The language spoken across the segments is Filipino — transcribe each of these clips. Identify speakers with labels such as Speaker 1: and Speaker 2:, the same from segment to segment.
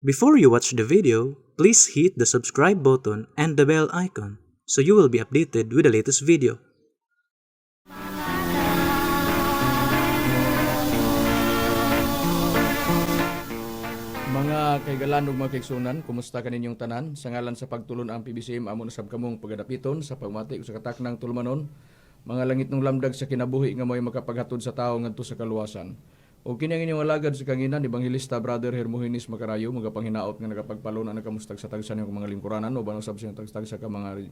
Speaker 1: Before you watch the video, please hit the subscribe button and the bell icon so you will be updated with the latest video.
Speaker 2: Mga kaigalan ug mga kaigsunan, kumusta kaninyong tanan? Sa ngalan sa pagtulon ang PBCM amo na sab kamong pagadapiton sa pagmati ug sa kataknang tulmanon, mga langit ng lamdag sa kinabuhi nga mo'y makapaghatod sa tao ngadto sa kaluwasan. O kini ang inyong alagad sa kanginan, Evangelista Brother Hermogenes Macarayo, magapanginaot nga nagapagpalon ang nakamustag sa tagsan ng mga lingkuranan o banong sabsang tagstag sa mga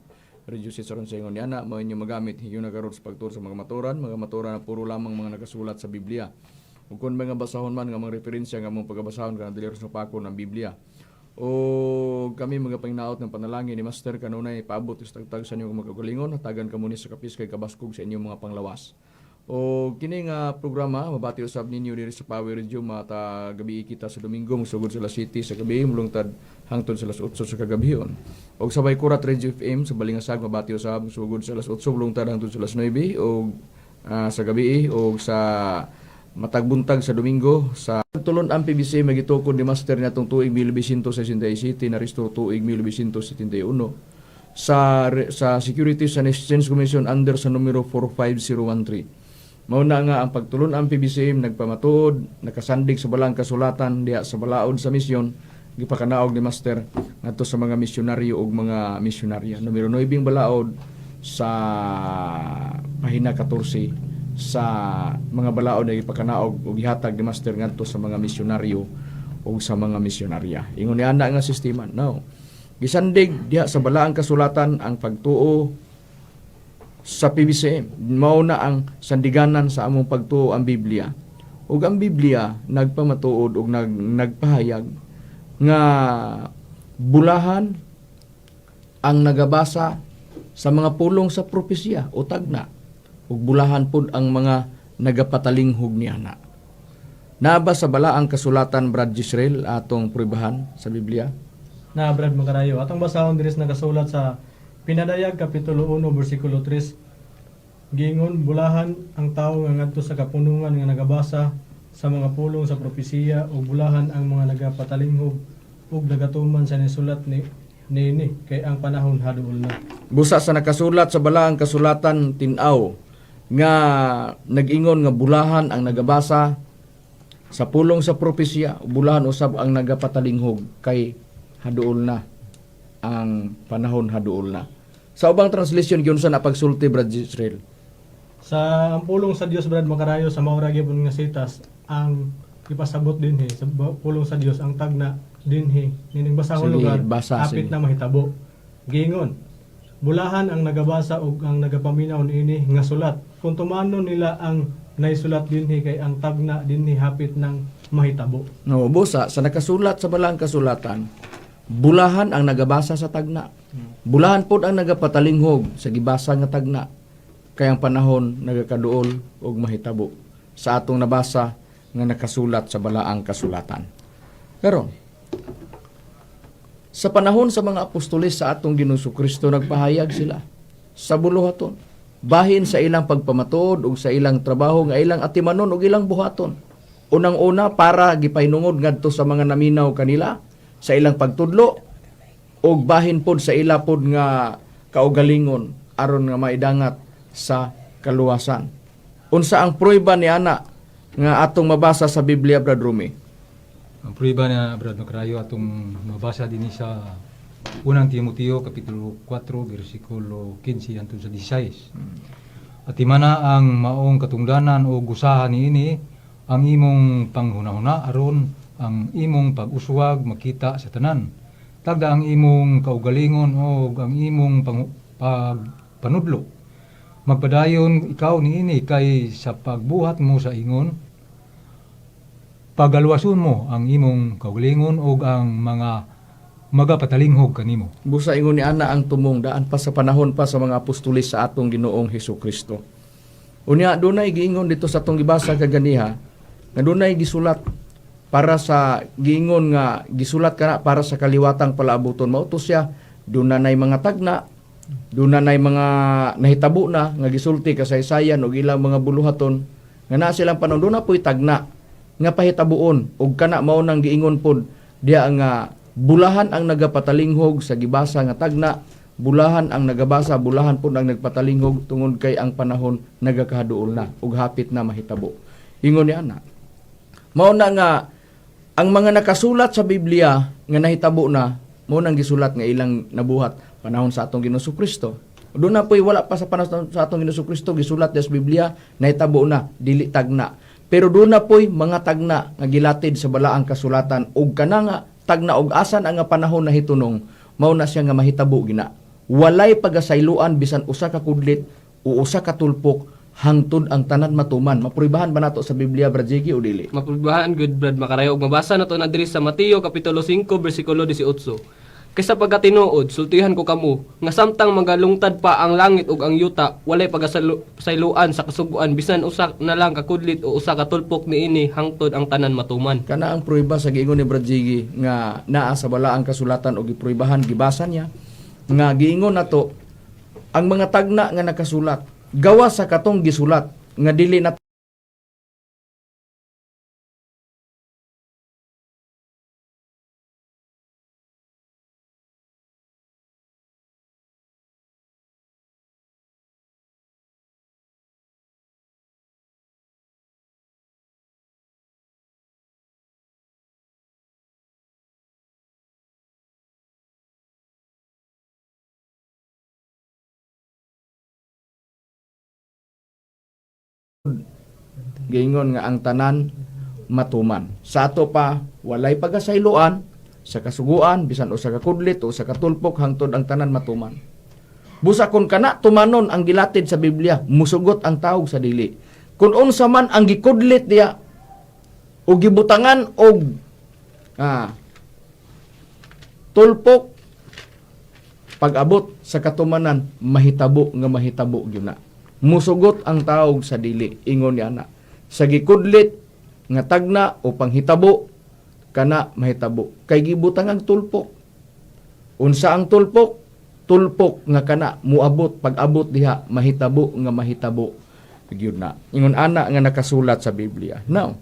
Speaker 2: reduces sa ronsengon niana, mo inyong magamit hiyo nagarot sa pagtur sa mga maturan na puro lamang mga nakasulat sa Biblia. Ug kung mga basahon man nga mga referensya nga mong pagabasahon ka dili sa pako ng Biblia. O kami mga panginaot ng panalangin ni Master kanunay paabot sa tagtag sa inyong mga kagalingon, hatagan kamo ni sa kapis kay kabaskog sa inyong mga panglawas. O kini nga programa mabati usab ninyo diri sa Power Radio mata gabi kita sa Domingo sugod sa La City sa gabi mulungtad hangtod sa las 8 sa kagabihon. Og sabay Kurat Radio FM sa Balingasag mabati usab sugod sa las 8 mulungtad hangtod sa las 9 og sa gabi og sa matagbuntag sa Domingo sa tulon ang PBC magitukod ni Master natong tuig 1967 na restore tuig 1971 sa Securities and Exchange Commission under sa numero 45013. Mao na nga ang pagtulon ang PBC nagpamatuod nakasandig sa balang kasulatan diha sa balaod sa misyon gipakanaog ni Master ngadto sa mga misyonaryo ug mga misyonarya. Numero 9 balaod sa pahina 14 sa mga balaod na ipakanaog o gihatag ni Master ngadto sa mga misyonaryo o sa mga misyonarya. Ingon ni ana nga sistema. No. Gisandig diha sa balaang kasulatan ang pagtuo sa PBCM. Mao na ang sandiganan sa among pagtuo ang Biblia. Ug ang Biblia nagpamatuod ug nagpahayag nga bulahan ang nagabasa sa mga pulong sa propesya o tagna ug bulahan pud ang mga nagapatalinghog niana. Naba sa balaang kasulatan Brad Gisrael atong prubahan sa Biblia.
Speaker 3: Na Brad Macarayo, atong basahon diri sa nagasulat sa Pinadayag Kapitulo 1 versikulo 3. Giingon bulahan ang tawo nga ngadto sa kapunungan nga nagabasa sa mga pulong sa propesiya ug bulahan ang mga nagapatalinghog ug nagatuman sa nisulat ni kay ang panahon haduol na.
Speaker 2: Busa sa nakasulat sa balaang kasulatan tin-aw nga nag-ingon nga bulahan ang nagabasa sa pulong sa propesya, bulahan usab ang nagapatalinghog kay haduol na ang panahon haduol na. Sa ubang translation gyud sa napagsulti Brad Israel.
Speaker 3: Sa ang pulong sa Dios Brad Macarayo sa maura gyapon nga sitas ang ipasabot dinhi sa pulong sa Dios ang tagna dinhi nining basahon lugar apit na mahitabo. Giingon bulahan ang nagabasa ug ang nagapaminaw niini nga sulat. Kung tumanon nila ang naisulat dinhi kay ang tagna dinhi hapit ng mahitabo.
Speaker 2: No, busa sa nakasulat sa balaang kasulatan, bulahan ang nagabasa sa tagna. Bulahan pod ang nagapatalinghog sa gibasa nga tagna. Kay ang panahon nagakaduol ug mahitabo sa atong nabasa nga nakasulat sa balaang kasulatan. Karon sa panahon sa mga apostoles sa atong Ginoong Kristo nagpahayag sila sa buluhaton bahin sa ilang pagpamatuod ug sa ilang trabaho nga ilang atimanon ug ilang buhaton. Unang-una para gipainungod ngadto sa mga naminaw kanila sa ilang pagtudlo ug bahin pod sa ila pod nga kaugalingon aron nga maidangat sa kaluwasan. Unsa ang prueba ni ana nga atong mabasa sa Biblia Brad Rumi?
Speaker 4: Ang prueba na Brad Macarayo atong mabasa din sa unang Timoteo Kapitulo 4 versikulo 15 hangtod sa 16. At imana ang maong katungdanan o gusahan niini ang imong panghunahuna aron ang imong pag-uswag makita sa tanan. Tagda ang imong kaugalingon o ang imong panudlo. Magpadayon ikaw niini kay sa pagbuhat mo sa ingon, pagalwason mo ang imong kaugalingon o ang mga magapatalinghog kanimo.
Speaker 2: Busa ingon ni ana ang tumong daan pa sa panahon pa sa mga apostoles sa atong Ginoong Hesukristo. Unya dunay giingon dito sa atong gibasa kaganiha nga dunay gisulat para sa giingon nga gisulat kana para sa kaliwatang palaabuton. Mao to siya dunay mga tagna, dunay mga nahitabo na nga gisulti kasaysayan og ilang mga buluhaton nga naa silang panahon na po'y tagna nga pahitabuon ug kana mao nang giingon pod Diya nga bulahan ang nagapatalinghog sa gibasa nga tagna, bulahan ang nagabasa, bulahan po ang nagpatalinghog tungod kay ang panahon nagakahaduol na ug hapit na mahitabo. Ingon ni ana. Mao na nga ang mga nakasulat sa Biblia nga nahitabo na mao nang gisulat nga ilang nabuhat panahon sa atong Ginoong Kristo. Doon na po'y wala pa sa panahon sa atong Ginoong Kristo gisulat sa Biblia nahitabo na dili tagna. Pero doon na po'y mga tagna nga gilatid sa balaang kasulatan ug kana nga tagna og asan ang nga panahon na hitunong mao na siya nga mahitabo gina. Walay pagasayloan bisan usa ka kudlit o usa ka tulpok hangtod ang tanan matuman. Mapuribahan ba nato sa Biblia, Brad Jiggy, o dili?
Speaker 5: Mapulbahan good Brad Makarayo ug mabasa nato na diri sa Mateo kapitulo 5 bersikulo 18. Kaysa pagkatinuod sultihan ko kamo nga samtang magalungtad pa ang langit ug ang yuta walay pagasayloan sa kasuguan bisan usa na lang ka kudlit o usa ka tulpok niini hangtod ang tanan matuman.
Speaker 2: Kana ang pruiba sa giingon ni Brad Jiggy nga naa sa balaang kasulatan og gipruibahan gibasa niya nga giingon nato ang mga tagna nga nakasulat gawa sa katong gisulat nga dili na giingon nga ang tanan matuman. Sa ato pa walay pagasayloan sa kasuguan bisan usa ka kudlit o sa katulpok hangtod ang tanan matuman. Busa kun kana tumanon ang gilatid sa Biblia, musugot ang tawag sa dili. Kun unsa man ang gikudlit diya o gibutangan og tulpok pag-abot sa katumanan mahitabo gyud na. Musugot ang tawag sa dili, ingon ni ana. Sa gikudlit nga tagna o panghitabo kana mahitabo. Kay gibutang ang tulpok. Unsa ang tulpok? Tulpok nga kana muabot pag-abot diha mahitabo nga mahitabo. Gyud na. Ingon ana nga nakasulat sa Biblia. Now,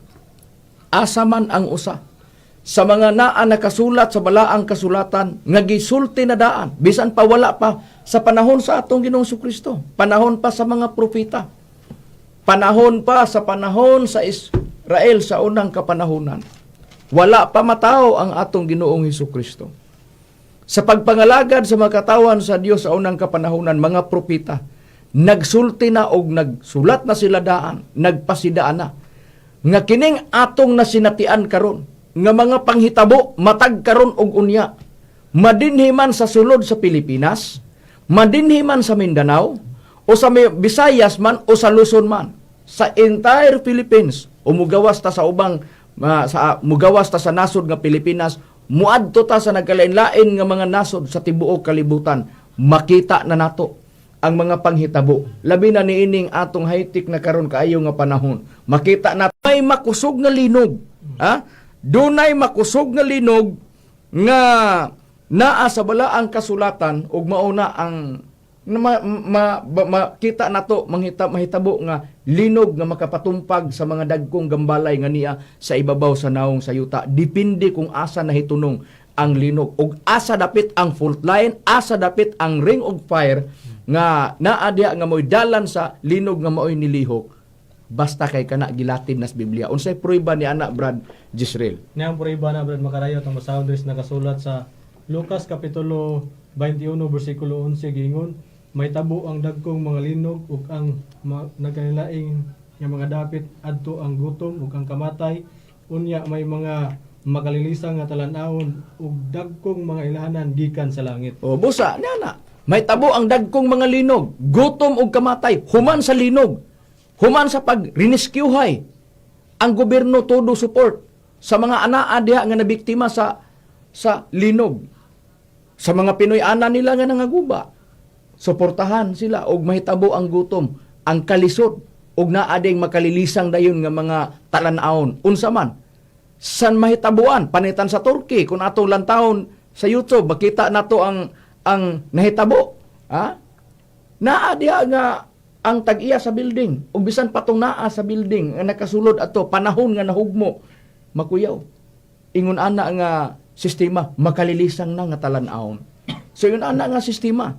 Speaker 2: asa man ang usa sa mga naa nakasulat sa balaang kasulatan nga gisulti na daan bisan pa wala pa sa panahon sa atong Ginoong Kristo, panahon pa sa mga propeta, panahon pa sa panahon sa Israel sa unang kapanahunan, wala pa matao ang atong Ginoong Kristo. Sa pagpangalagad sa mga katawan sa Dios sa unang kapanahunan, mga propeta nagsulti na og nagsulat na sila daan, nagpasidaan na nga kining atong nasinatian karon nga mga panghitabo matag karon og unya madinhi man sa sulod sa Pilipinas, madinhi man sa Mindanao o sa Visayas man o sa Luzon man, sa entire Philippines o mugawas ta sa ubang mugawas ta sa nasod nga Pilipinas, muadto ta sa nagkalain-lain nga mga nasod sa tibuok kalibutan, makita na nato ang mga panghitabo. Labi na niining atong high-tech na karon kaayo nga panahon, makita na may makusog nga linog. Dunay makusog nga linog nga naa sa balaang kasulatan ug mauna ang makita nato mahitabo nga linog nga makapatumpag sa mga dagkong gambalay nga niya sa ibabaw sa naong sayuta. Depende kung asa nahitunong ang linog ug asa dapit ang fault line, asa dapit ang ring of fire nga naa diha nga moy dalan sa linog nga maoy nilihok. Basta kay kana gilatid nas Biblia. Unsay pruiba ni ana Brad Jisrael?
Speaker 3: Niyang pruiba na Brad Makarayo tong basahon diri nakasulat sa Lucas kapitulo 21 bersikulo 11 giingon, may tabo ang dagkong mga linog ug ang nagkanilaing nga mga dapit adto ang gutom ug ang kamatay. Unya may mga makalilisang nga talan-awon ug dagkong mga ilahanan gikan sa langit.
Speaker 2: O busa niana, may tabo ang dagkong mga linog, gutom ug kamatay human sa linog. Human sa pag-rescuehay ang gobyerno todo support sa mga anaa diha nga nabiktima sa linog. Sa mga Pinoy ana nila nga nangaguba, suportahan sila og mahitabo ang gutom, ang kalisod og naa ding makalilisang dayon nga mga talan-awon. Unsa man san mahitabuan panitan sa Turkey kun atong lantawon sa YouTube makita nato ang nahitabo. Naa diha nga ang tag-iya sa building ug bisan patong naa sa building nga nakasulod ato panahon nga nahugmo makuyaw. Ingon ana nga sistema makalilisang na nga talan-aon. So yun ana nga sistema.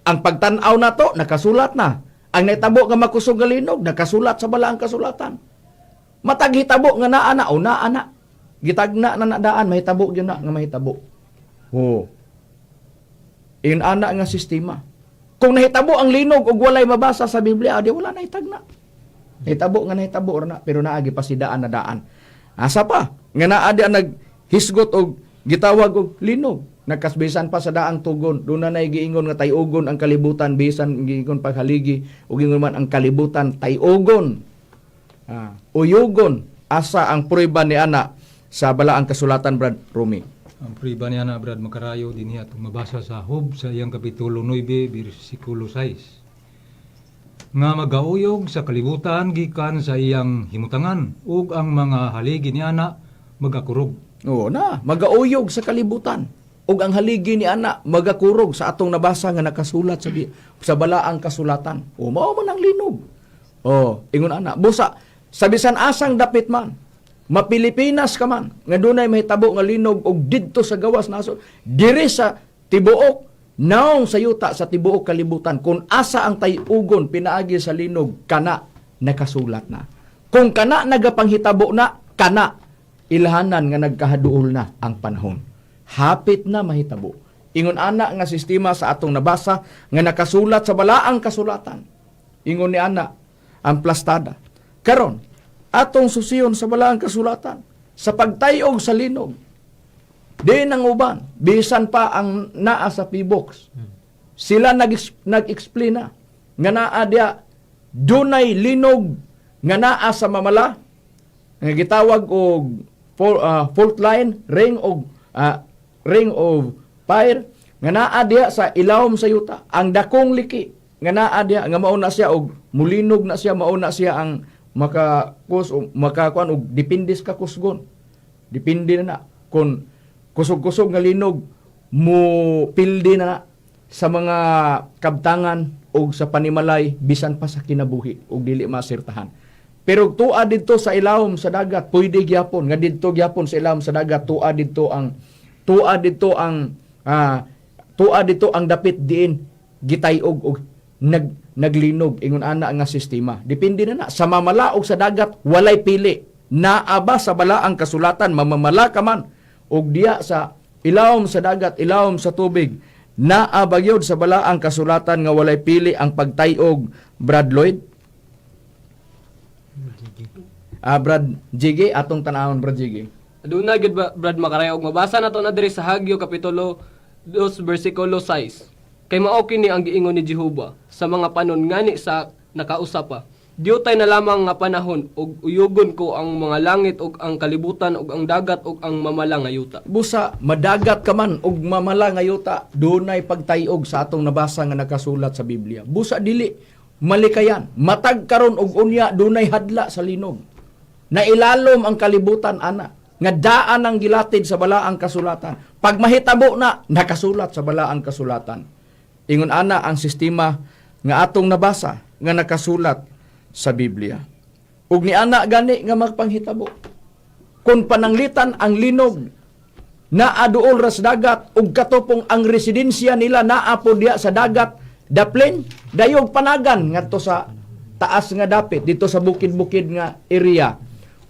Speaker 2: Ang pagtan-aw na to nakasulat na. Ang naitabo nga makusog nga linog nakasulat sa balaang kasulatan. Matag hitabo nga naa na o naa na. Gitagna na nadaan mahitabo gyud na nga mahitabo. Oh. Yun ana nga sistema. Kung nahitabo ang linog ug walay mabasa sa Biblia, di wala na hitagna. Nahitabo nga nahitabo na pero naagi pa si daan na daan. Asa pa nga naa di naghisgot og gitawag og linog. Nagkasbisan pa sa daang tugon. Doon na giingon nga tayugon ang kalibutan bisan giingon paghaligi ug giingon man ang kalibutan tayugon. Uyugon asa ang prueba ni ana sa balaang kasulatan Brad Rumi.
Speaker 4: Ang prueba niya na Brad Makarayo din niya itong mabasa sa Job sa iyang kapitulo 9, versikulo 6. Nga magauyog sa kalibutan gikan sa iyang himutangan ug ang mga haligi ni ana magakurog.
Speaker 2: Oo na, magauyog sa kalibutan ug ang haligi ni ana magakurog sa atong nabasa nga nakasulat sa balaang kasulatan. O mao man ang linog. Ingon ana, busa sa bisan asang dapit man, mapilipinas ka man, nga dunay mahitabo nga linog og didto sa gawas naso, diri sa tibuok, naong sa yuta sa tibuok kalibutan, kung asa ang tayugon pinaagi sa linog, kana nakasulat na. Kung kana nagapanghitabo na, kana ilhanan nga nagkahaduol na ang panahon. Hapit na mahitabo. Ingon ana nga sistema sa atong nabasa nga nakasulat sa balaang kasulatan. Ingon ni ana ang plastada. Karon, atong susiyon sa balaang kasulatan sa pagtayog sa linog. Di nang uban, bisan pa ang naa sa P-box. Sila nag-explain na nga naa dia dunay linog nga naa sa mamala nga gitawag og fault line, ring of fire nga naa dia sa ilawom sa yuta. Ang dakong liki nga naa dia nga mauna siya og mulinog na siya, mauna siya ang makakuan og dipindis ka kusgon. Dipindi na kung kusog-kusog nga linog mo pildi na sa mga kabtangan o sa panimalay bisan pa sa kinabuhi o dili masirtahan. Pero tuwa dito sa ilawom sa dagat pwede gyapon nga didto gyapon sa ilawom sa dagat tuwa dito ang dapit diin gitayog og naglinog ingon ana nga sistema. Depende na sa mamala og sa dagat walay pili. Naaba sa balaang kasulatan mamamala ka man og diya sa ilawom sa dagat, ilawom sa tubig. Naaba gyud sa balaang kasulatan nga walay pili ang pagtayog. Brad Lloyd. Brad Jiggy atong tanawon Brad Jiggy.
Speaker 5: Aduna gid Brad Makarayo og mabasa nato na diri sa Hagyo kapitulo 2 bersikulo 6. Kay mao kini ang giingon ni Jehova sa mga panon ngani sa nakausapa. Diyutay na lamang nga panahon ug uyugon ko ang mga langit ug ang kalibutan ug ang dagat ug ang mamala nga yuta.
Speaker 2: Busa madagat ka man ug mamala nga yuta, dunay pagtayog sa atong nabasa nga nakasulat sa Biblia. Busa dili malikayan, matag karon og unya dunay hadla sa linog. Nailalom ang kalibutan ana nga daan ang gilatid sa balaang kasulatan. Pag mahitabo na nakasulat sa balaang kasulatan. Ingon ana ang sistema nga atong nabasa nga nakasulat sa Biblia. Ug ni ana gani nga magpanghitabo. Kung pananglitan ang linog naa duol ra sa dagat ug katupong ang residensya nila naa po diya sa dagat, daplin dayog panagan ngadto sa taas nga dapit dito sa bukid-bukid nga area.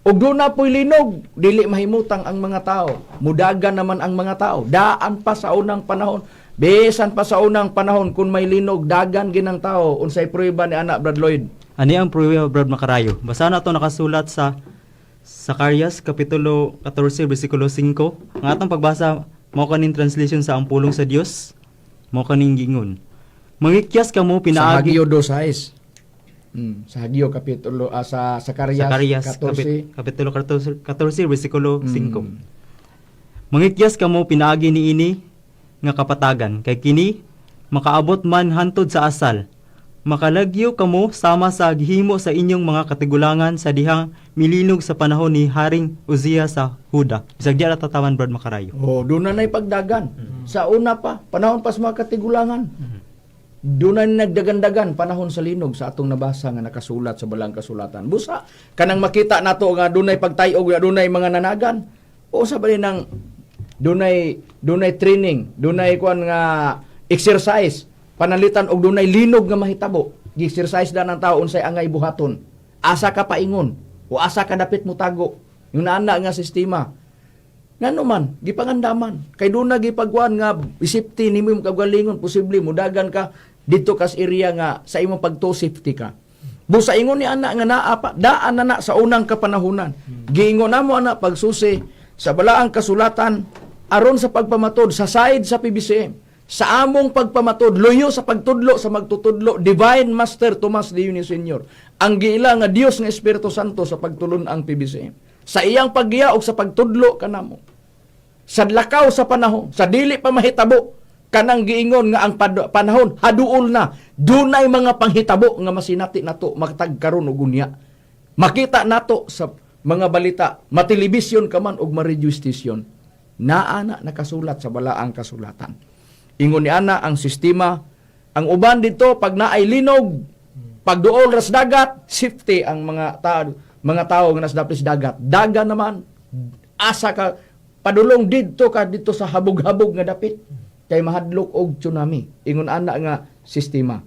Speaker 2: Ug doon na po'y linog, dili mahimutang ang mga tao. Mudagan naman ang mga tao. Daan pa sa unang panahon. Besan pa sa unang panahon, kung may linog, dagan ginang tao. Unsay prueba ni anak Brad Lloyd?
Speaker 6: Ani ang prueba Brad Makarayo? Basa na ito nakasulat sa Zacarias, Kapitulo 14, versikulo 5. Ang atong pagbasa, mao kaning translation sa Ang Pulong sa Dios. Mao kaning gingon. Mangikyas ka mo
Speaker 2: Sa
Speaker 6: pinaagi...
Speaker 2: Hagyo 2:6. Sa Hagyo Kapitulo, sa Zacarias 14.
Speaker 6: Kapitulo 14, versikulo 5. Mangikyas ka mo pinaagi ni ini nga kapatagan, kay kini makaabot man hantod sa asal. Makalagyo kamo sama sa gihimo sa inyong mga katigulangan sa dihang milinog sa panahon ni Haring Uzziah sa Huda. Bisag diya tatawan Brad Makarayo.
Speaker 2: Doon na pagdagan. Sa una pa, panahon pa sa mga katigulangan. Doon na nagdagandagan panahon sa linog sa atong nabasa nga nakasulat sa balang kasulatan. Busa, kanang makita nato nga doon na pagtayog, nga doon na mga nanagan. O sa bali ng dunay training, dunay kuan nga exercise, panalitan og dunay linog nga mahitabo. Gi-exercise da ng tao unsay angay buhaton. Asa ka paingon o asa ka dapit mo tago. Yung naana nga sistema. Ngano man, gipangandaman. Kay doon na gipagkuan nga safety nimo yung kagalingon, posible mudagan ka dito kas area nga sa imong pagto safety ka. Busa ingon ni ana nga naa pa daan na sa unang kapanahunan. Giingon namo ana pagsusi sa balaang kasulatan aron sa pagpamatod sa side sa PBCM. Sa among pagpamatod, luyo sa pagtudlo sa magtutudlo, Divine Master Tomas de Junior Sr. Ang giila nga Dios nga Espiritu Santo sa pagtulon ang PBCM. Sa iyang paggiya og sa pagtudlo kanamo. Sa lakaw sa panahon, sa dili pa mahitabo, kanang giingon nga ang panahon haduol na. Dunay mga panghitabo nga masinati nato magtagkaron og unya. Makita nato sa mga balita, matelebisyon ka man og ma-radio station. Naana nakasulat sa balaang kasulatan. Ingon ni ana ang sistema, ang uban dito pag naay linog, pag duol ras dagat, safety ang mga tao nga nas dapit sa dagat. Daga naman asa ka padulong dito sa habog-habog nga dapit kay mahadlok og tsunami. Ingon ana nga sistema.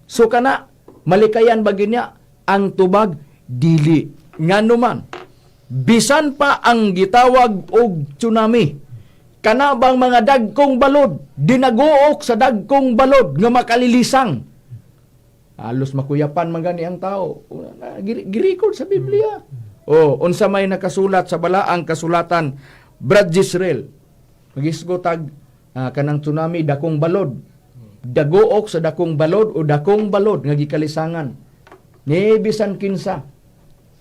Speaker 2: So kana malikayan bagi niya ang tubag dili. Ngano man bisan pa ang gitawag og tsunami. Kana bang mga dagkong balod, dinaguok sa dagkong balod nga makalilisang. Halos makuyapan man gani ang tao. Girikod sa Biblia. Unsa may nakasulat sa balaang kasulatan, Brad Jisrael. Magisgotag kanang tsunami dakong balod. Daguok sa dakong balod o dakong balod nga gikalisangan. Ni bisan kinsa.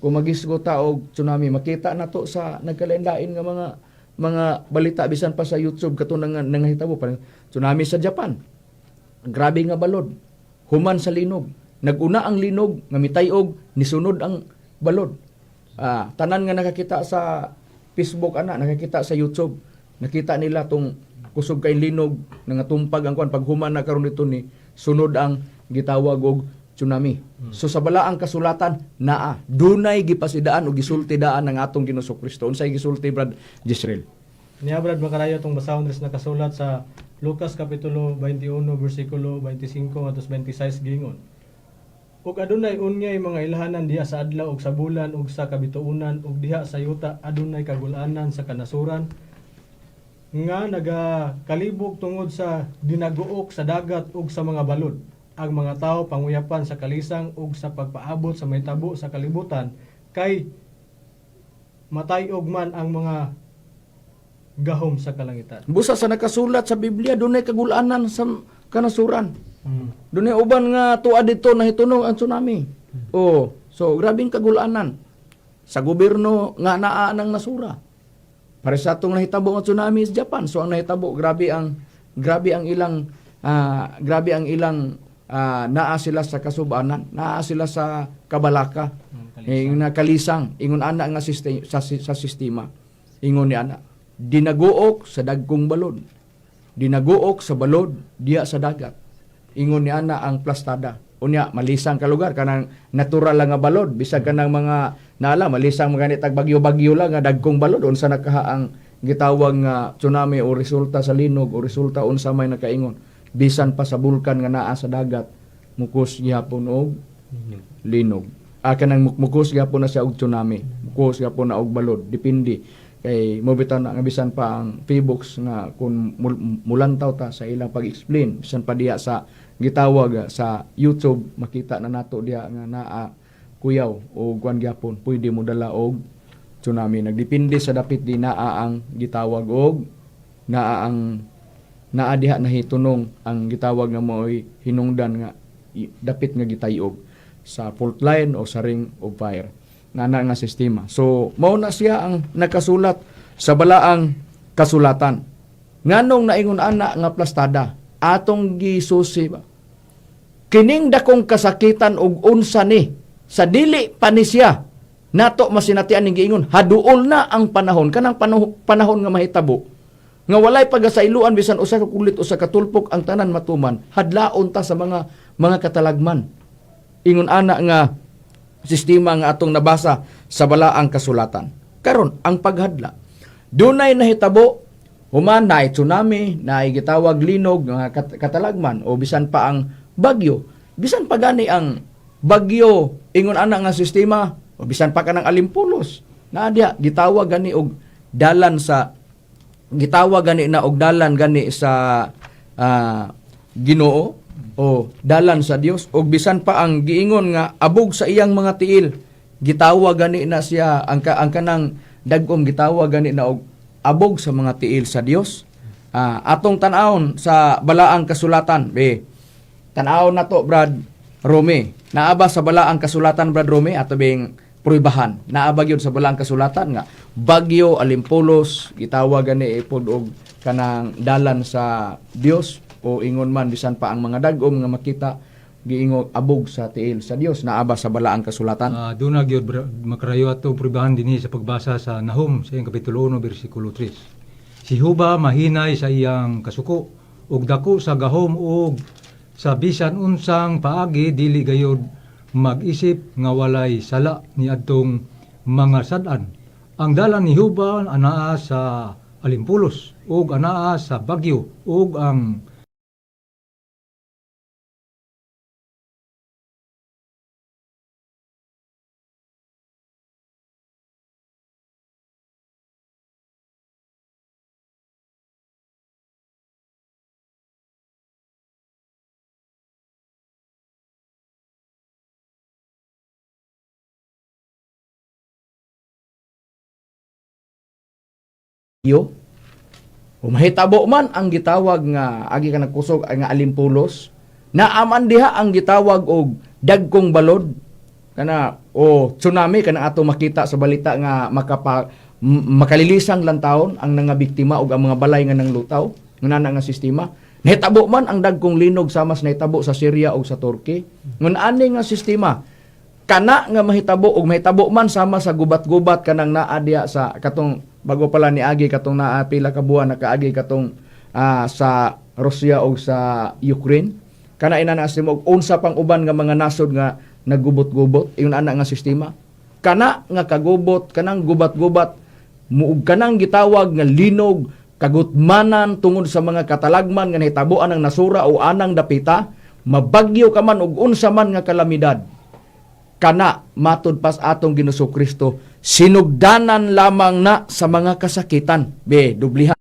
Speaker 2: Kung magisgota og tsunami, makita nato sa nagkalain-lain nga mga balita bisan pa sa YouTube kato nangahitabo pa tsunami sa Japan. Grabe nga balod. Human sa linog. Naguna ang linog nga mitayog nisunod ang balod. Tanan nga nakakita sa Facebook nakakita sa YouTube. Nakita nila tong kusog kay linog nga tumpag ang kuan paghuman na karon dito ni sunod ang gitawag og tsunami. So sa balaang kasulatan naa dunay gipasidaan o gisultidaan ng atong Ginoong Kristo. Unsay gisulti Brad Jisrael?
Speaker 3: Niya Brad makarayo tong basahon res nakasulat sa Lucas kapitulo 21 bersikulo 25 ngadto 26 gingon. Ug adunay unyay mga ilhanan diha sa adlaw ug sa bulan ug sa kabituunan ug diha sa yuta adunay kagul-anan sa kanasuran nga nagakalibog tungod sa dinaguok sa dagat ug sa mga balod. Ang mga tao panguyapan sa kalisang ug sa pagpaabot sa mahitabo sa kalibutan kay matayog man ang mga gahom sa kalangitan.
Speaker 2: Busa sa nakasulat sa Biblia dunay kagul-anan sa kanasuran. Dunay uban nga tuad dito nahitunog ang tsunami. So grabing kagul-anan sa gobyerno nga naa nang nasura. Para sa atong nahitabo nga tsunami sa Japan. So ang nahitabo grabe ang ilang naa sila sa kasubanan, naa sila sa kabalaka, kalisang, ingon ana nga sa sistema. Ingon ni ana, dinaguok sa dagkong balod. Dinaguok sa balod diya sa dagat. Ingon ni ana ang plastada. Unya malisang ka lugar kanang natural lang nga balod, bisag kanang mga naala malisang mga tag bagyo-bagyo lang nga dagkong balod unsa nakahaang gitawag nga tsunami o resulta sa linog o resulta unsa may nakaingon. Bisan pa sa bulkan nga naa sa dagat mukos gyapon og linog. Kanang mukos gyapon na siya og tsunami, mukos gyapon na og balod, depende kay mo bitaw na nga bisan pa ang P-box nga kun mulantaw ta sa ilang pag-explain bisan pa diya sa gitawag sa YouTube makita na nato diya nga naa kuyaw o kuan gyapon pwede mo dala og tsunami. Nagdepende sa dapit di naa ang gitawag og naa diha nahitunong ang gitawag nga mo'y hinungdan nga dapit nga gitayog sa fault line o sa ring of fire nga sistema. So mao na siya ang nakasulat sa balaang kasulatan. Nganong naingon ana nga plastada atong gisusi ba kining dakong kasakitan og unsa ni sa dili pa ni siya nato masinatian ning giingon haduol na ang panahon kanang panahon nga mahitabo nga walay pagasailuan bisan usa ka kulit usa ka tulpok ang tanan matuman hadlaon ta sa mga katalagman. Ingon ana nga sistema nga atong nabasa sa balaang kasulatan. Karon ang paghadla dunay nahitabo Human na tsunami, na gitawag linog nga katalagman o bisan pa ang bagyo. Bisan pa gani ang bagyo ingon ana nga sistema o bisan pa kanang alimpulos. Na diha gitawag gani og dalan sa gitawag gani na og dalan gani sa Ginoo o dalan sa Dios o bisan pa ang giingon nga abog sa iyang mga tiil gitawag gani na siya ang kanang dagom gitawag gani na og abog sa mga tiil sa Dios. Atong tan-awon sa balaang kasulatan, tan-awon na to Brad Rome. Naaba sa balaang kasulatan Brad Rome ato bing pruibahan. Naaba gyud sa balaang kasulatan nga bagyo alimpulos gitawag gani ipod og kanang dalan sa Dios o ingon man bisan pa ang mga dagom nga makita giingog abog sa tiil sa Dios naaba sa balaang kasulatan.
Speaker 4: Doon na gyud makarayo ato pruibahan dinhi sa pagbasa sa Nahum sa iyang kapitulo 1 bersikulo 3. Si Huba mahinay sa iyang kasuko ug dako sa gahom ug sa bisan unsang paagi dili gayud mag-isip nga walay sala ni adtong mga sad-an. Ang dalan ni Huba anaa sa alimpulos ug anaa sa bagyo ug ang
Speaker 2: Yo mahitabo man ang gitawag nga agi ka nagkusog nga alimpulos naaman diha ang gitawag og dagkong balod kana o tsunami kana ato makita sa balita nga makalilisang lang taon ang mga biktima ug ang mga balay nga nanglutaw nga nga sistema. Nahitabo man ang dagkong linog sama sa nahitabo sa Syria ug sa Turkey ngun ani nga sistema kana nga mahitabo ug mahitabo man sama sa gubat-gubat kanang naa diha sa katong bago pala ni agi katong naa pila ka buwan nakaagi katong sa Russia o sa Ukraine kana ina na simog unsa pang uban nga mga nasod nga naggubot-gubot ingon ana nga sistema kana nga kagubot kanang gubat-gubat muug kanang gitawag nga linog kagutmanan tungod sa mga katalagman nga nahitaboan ng nasura o anang dapita mabagyo ka man og unsa man nga kalamidad kana matud pas atong Ginoong Kristo sinugdanan lamang na sa mga kasakitan. Dublihan.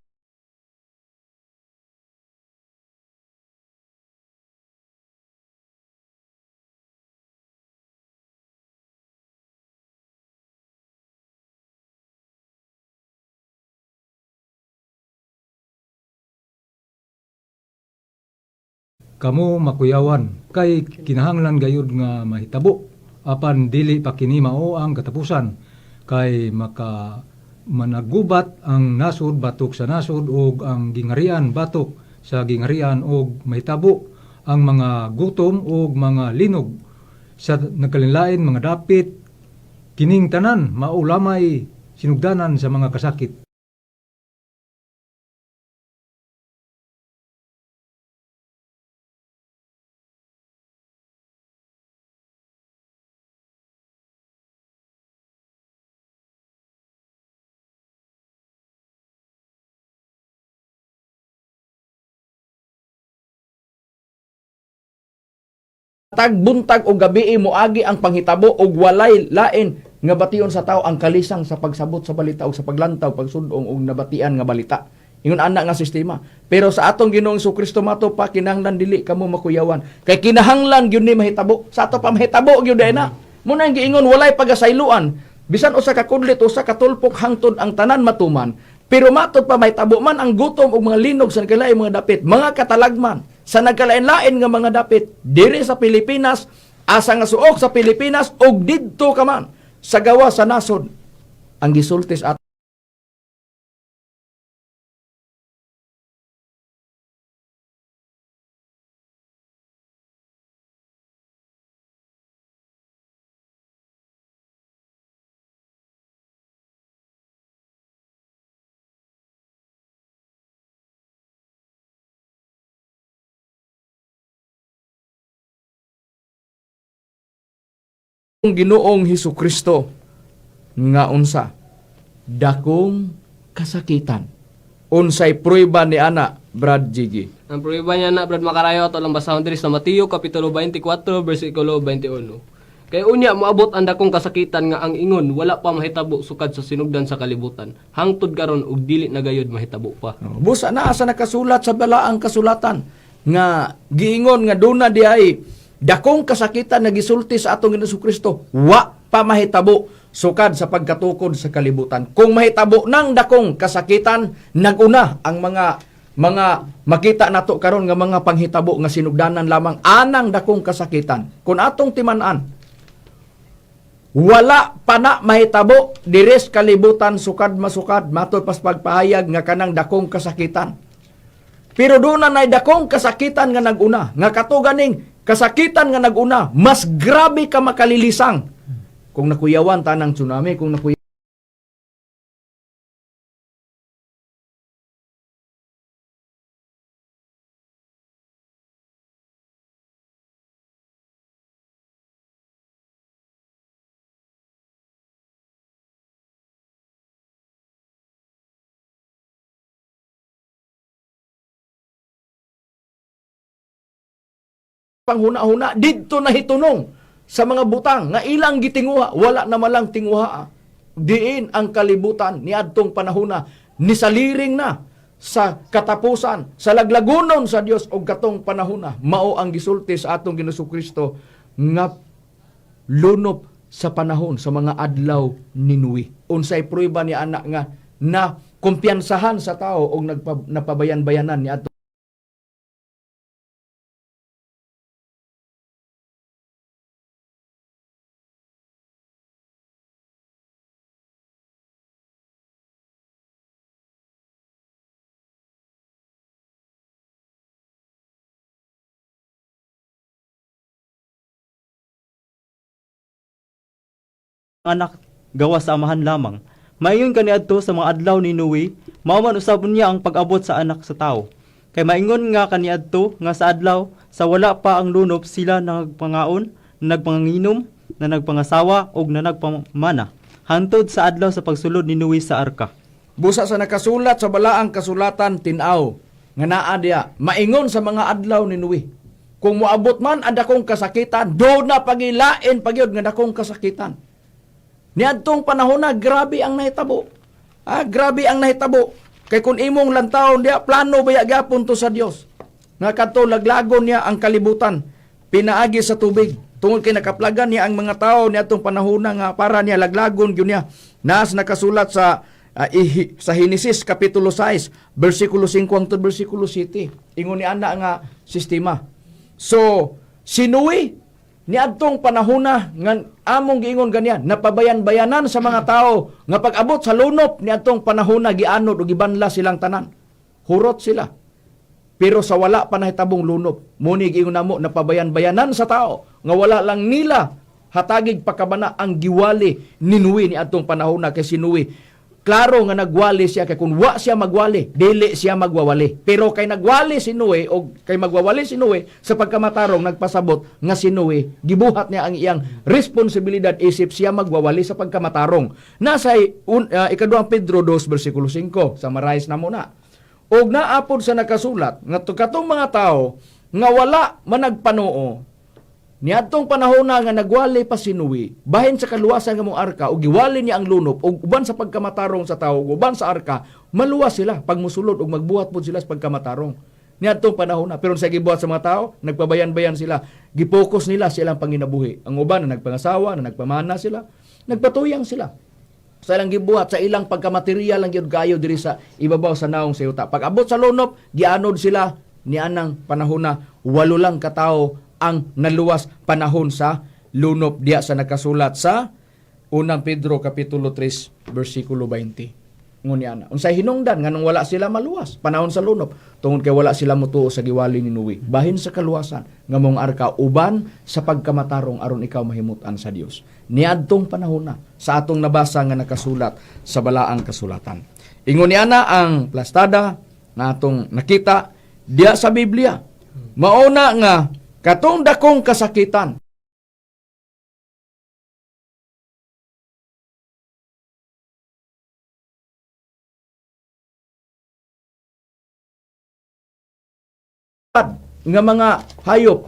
Speaker 4: kamo makuyawan kay kinahanglan gayud nga mahitabo apan dili pa kini mao ang katapusan kay managubat ang nasod batok sa nasod ug ang gingarian batok sa gingarian ug mahitabo ang mga gutom ug mga linog sa nagkalinlain mga dapit kining tanan maulamay sinugdanan sa mga kasakit.
Speaker 2: Tagbuntag o gabi mo agi ang panghitabo og walay lain nga bation sa tao ang kalisang sa pagsabot sa balita o sa paglantaw pagsudong og nabatian nga balita ingon ana nga sistema pero sa atong Ginoong Kristo mato pa kinahanglan dili kamo makuyawan kay kinahanglan gyud ni mahitabo sa ato pa mahitabo gyud na mo nang giingon walay pagasayloan bisan usa ka kudlit usa ka tulpok hangtod ang tanan matuman pero matud pa mahitabo man ang gutom og mga linog sa nagkalain mga dapit mga katalagman sa nagkalain-lain nga mga dapit diri sa Pilipinas asa nga suok sa Pilipinas og didto ka man sa gawa sa nasod ang gisultis at Ginoong Hesukristo nga unsa dakong kasakitan Unsay prueba ni ana, Brad Jiggy?
Speaker 5: Ang prueba niya na Brad Makarayo ato lang basahon diri sa Mateo kapitulo 24 bersikulo 21. Kay unya moabot ang dakong kasakitan nga ang ingon wala pa mahitabo sukad sa sinugdan sa kalibutan. Hangtod karon ug dili na gayud mahitabo pa.
Speaker 2: Busa na asa nakasulat sa balaang kasulatan nga giingon nga duna di ay dakong kasakitan na gisulti sa atong Ginoong Kristo wa pa mahitabo sukad sa pagkatukod sa kalibutan. Kung mahitabo nang dakong kasakitan, naguna ang mga makita nato karon nga mga panghitabo nga sinugdanan lamang anang dakong kasakitan. Kung atong timan-an, wala pa na mahitabo dires kalibutan sukad masukad matod pas pagpahayag nga kanang dakong kasakitan. Pero doon na dakong kasakitan nga naguna, nga katuganing kasakitan nga naguna, mas grabe ka makalilisang. Kung nakuyawan tanang tsunami, kung nakuyawan panghuna-huna, didto na hitunong sa mga butang nga ilang gitinguha, wala na malang tinguha. Diin ang kalibutan ni adtong panahuna, ni saliring na sa katapusan, sa laglagunon sa Dios og katong panahuna, mao ang gisulti sa atong Ginoong Kristo nga lunop sa panahon sa mga adlaw ni Nuwi. Unsay prueba ni anak nga na kumpiyansahan sa tao og napabayan-bayanan ni adtong
Speaker 6: anak gawa sa amahan lamang. Maingon kaniadto sa mga adlaw ni Noe, mao man usab niya ang pag-abot sa anak sa tao. Kay maingon nga kaniadto nga sa adlaw sa wala pa ang lunop sila nagpangaon, nagpanginom, na nagpangasawa og na nagpamana. Hantod sa adlaw sa pagsulod ni Noe sa arka.
Speaker 2: busa sa nakasulat sa balaang kasulatan tin-aw nga naa diya maingon sa mga adlaw ni Nuwi. Kung moabot man ang dakong kasakitan, do na pagilain pagyud nga dakong kasakitan. Niadtong panahon na grabe ang nahitabo. Grabe ang nahitabo. Kay kung imong lantawon diya plano baya gyapon to sa Dios. Nga kadto laglagon niya ang kalibutan, pinaagi sa tubig. Tungod kay nakaplagan niya ang mga tao niadtong panahon nga para niya laglagon gyud niya. Nas nakasulat sa Henesis kapitulo 6 bersikulo 5 hangtod bersikulo 7. Ingon ni ana nga sistema. So, sinuwi niadtong panahona nga among giingon ganyan, napabayan-bayanan sa mga tao nga pag-abot sa lunop niadtong panahona gianod o gibanla silang tanan. Hurot sila. Pero sa wala pa nahitabong lunop, muni giingon namo napabayan-bayanan sa tao nga wala lang nila hatagig pakabana ang giwali ni Nuwi niadtong panahona kay sinuwi. Klaro nga nagwali siya kay kung wa siya magwali, dili siya magwawali. Pero kay nagwali si Noe o kay magwawali si Noe sa pagkamatarong nagpasabot nga si Noe gibuhat niya ang iyang responsibilidad isip siya magwawali sa pagkamatarong. Nasa ikaduhang Pedro 2 bersikulo 5 summarize na muna. Og naapod sa nakasulat nga katong mga tao nga wala managpanoo niadtong panahon na nga nagwali pa si Noe, bahin sa kaluwasan nga mong arka, o giwali niya ang lunop, o uban sa pagkamatarong sa tao, o uban sa arka, maluwas sila, pag musulod, o magbuhat po sila sa pagkamatarong. Niadtong panahon na, pero sa gibuhat sa mga tao, nagpabayan-bayan sila, gipokus nila silang panginabuhi. Ang uban na nagpangasawa, na nagpamana sila, nagpatuyang sila. Sa ilang gibuhat, sa ilang pagkamaterial lang yun kayo diri sa ibabaw sa naong sayuta. Pag abot sa lunop, gianod sila, ni anang panahon na, 8 lang katao ang naluwas panahon sa lunop diya sa nakasulat sa 1 Pedro kapitulo 3 bersikulo 20. Ngunya unsay hinungdan nganong wala sila maluwas panahon sa lunop tungod kay wala sila motuo sa giwali ni Noe bahin sa kaluwasan nga mong arka uban sa pagkamatarong aron ikaw mahimutan sa Dios. Niadtong panahon na sa atong nabasa nga nakasulat sa balaang kasulatan. Ingon niana ang plastada nga atong nakita diya sa Biblia. Mauna nga katong dakong kasakitan nga mga hayop,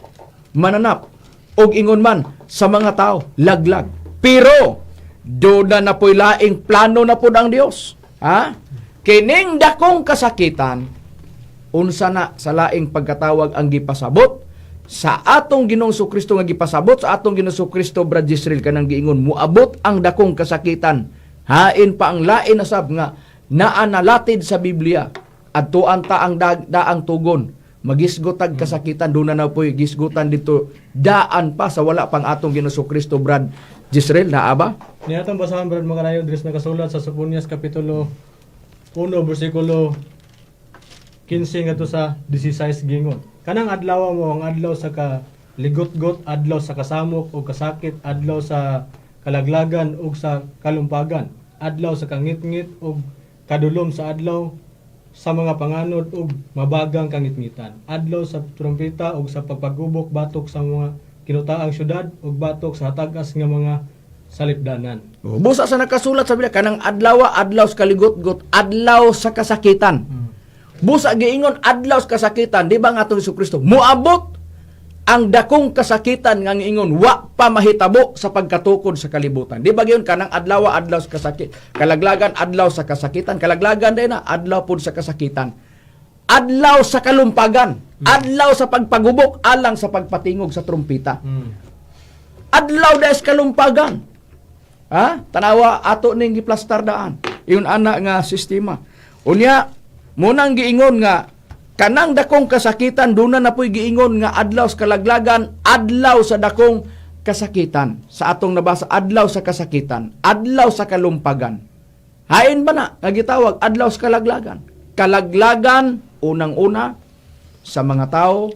Speaker 2: mananap, og ingon man sa mga tao, laglag. Pero, do na po'y laing plano na po ang Dios. Ha? Kining dakong kasakitan, unsa na sa laing pagkatawag ang gipasabot, sa atong Ginoong Kristo nga gipasabot, sa atong Ginoong Kristo, Brad Jisrael, kanang giingon, muabot ang dakong kasakitan. Hain pa ang lain nasab nga, naanalatid sa Biblia, at tuan ta ang daang tugon, magisgotag kasakitan, doon na po'y gisgutan dito, daan pa sa wala pang atong Ginoong Kristo, Brad Jisrael, naaba?
Speaker 3: Niyatang basahan, Brad Makarayo, Dres nakasulat sa Sophonias Kapitulo 1, versikulo 15 nga to sa 16 gingon. Kanang adlaw mo ang adlaw sa kaligot-got, adlaw sa kasamok o kasakit, adlaw sa kalaglagan o sa kalumpagan, adlaw sa kangit-ngit o kadulom sa adlaw sa mga panganod o mabagang kangit-ngitan, adlaw sa trumpeta o sa pagpagubok batok sa mga kinutaang syudad o batok sa hatagas nga mga salipdanan.
Speaker 2: Busa sa nakasulat sa Biblia, kanang adlaw, adlaw sa kaligot-got, adlaw sa kasakitan. Busa giingon adlaw sa kasakitan, di ba nga atong Jesucristo muabot ang dakong kasakitan nga giingon wa pa mahitabo sa pagkatukod sa kalibutan. Di ba giyon kanang adlaw sa kasakit, kalaglagan adlaw sa kasakitan, kalaglagan din na adlaw pud sa kasakitan. Adlaw sa kalumpagan, adlaw sa pagpagubok alang sa pagpatingog sa trumpeta. Adlaw dahil sa kalumpagan. Ha? Tanawa ato ning giplastar daan. Iyon ana nga sistema. Unya munang giingon nga kanang dakong kasakitan duna na po'y giingon nga adlaw sa kalaglagan, adlaw sa dakong kasakitan. Sa atong nabasa, adlaw sa kasakitan, adlaw sa kalumpagan. Hain ba na nga gitawag adlaw sa kalaglagan? Kalaglagan unang-una sa mga tao,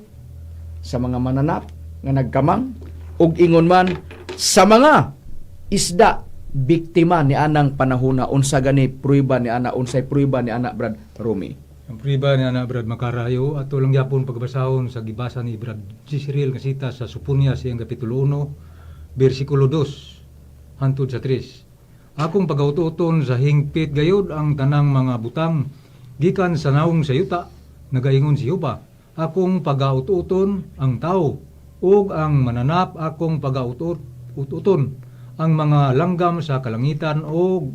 Speaker 2: sa mga mananap nga nagkamang, ug ingon man sa mga isda biktima ni anang panahona. Unsa gani pruiba ni ana, unsay pruiba ni ana, Brad Rumi?
Speaker 4: Ang priba ni ana Brad Makarayo ato lang yapon pagbasahon sa gibasa ni Brad Jisrael nga sita sa Sophonias iyang kapitulo 1 bersikulo 2 hangtod sa 3. Akong pagautoton sa hingpit gayud ang tanang mga butang gikan sa naong sa yuta, nagaingon si Jehova. Akong pagautoton ang tao ug ang mananap, akong pagautoton ang mga langgam sa kalangitan o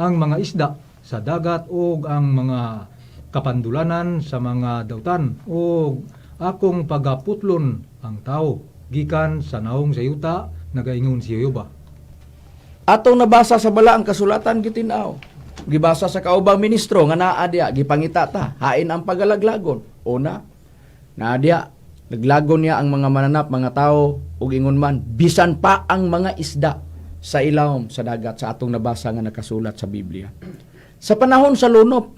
Speaker 4: ang mga isda sa dagat o ang mga kapandulanan sa mga dautan o akong pagaputlon ang tao gikan sa naong sa yuta, nagaingon si Jehova.
Speaker 2: Atong nabasa sa bala ang kasulatan gitinaw, gibasa sa kaubang ministro nga naa diya gipangita ta hain ang pagalaglagon. Una naa diya naglagon niya ang mga mananap, mga tao ug ingon man bisan pa ang mga isda sa ilawom sa dagat, sa atong nabasa nga nakasulat sa Biblia. Sa panahon sa lunop,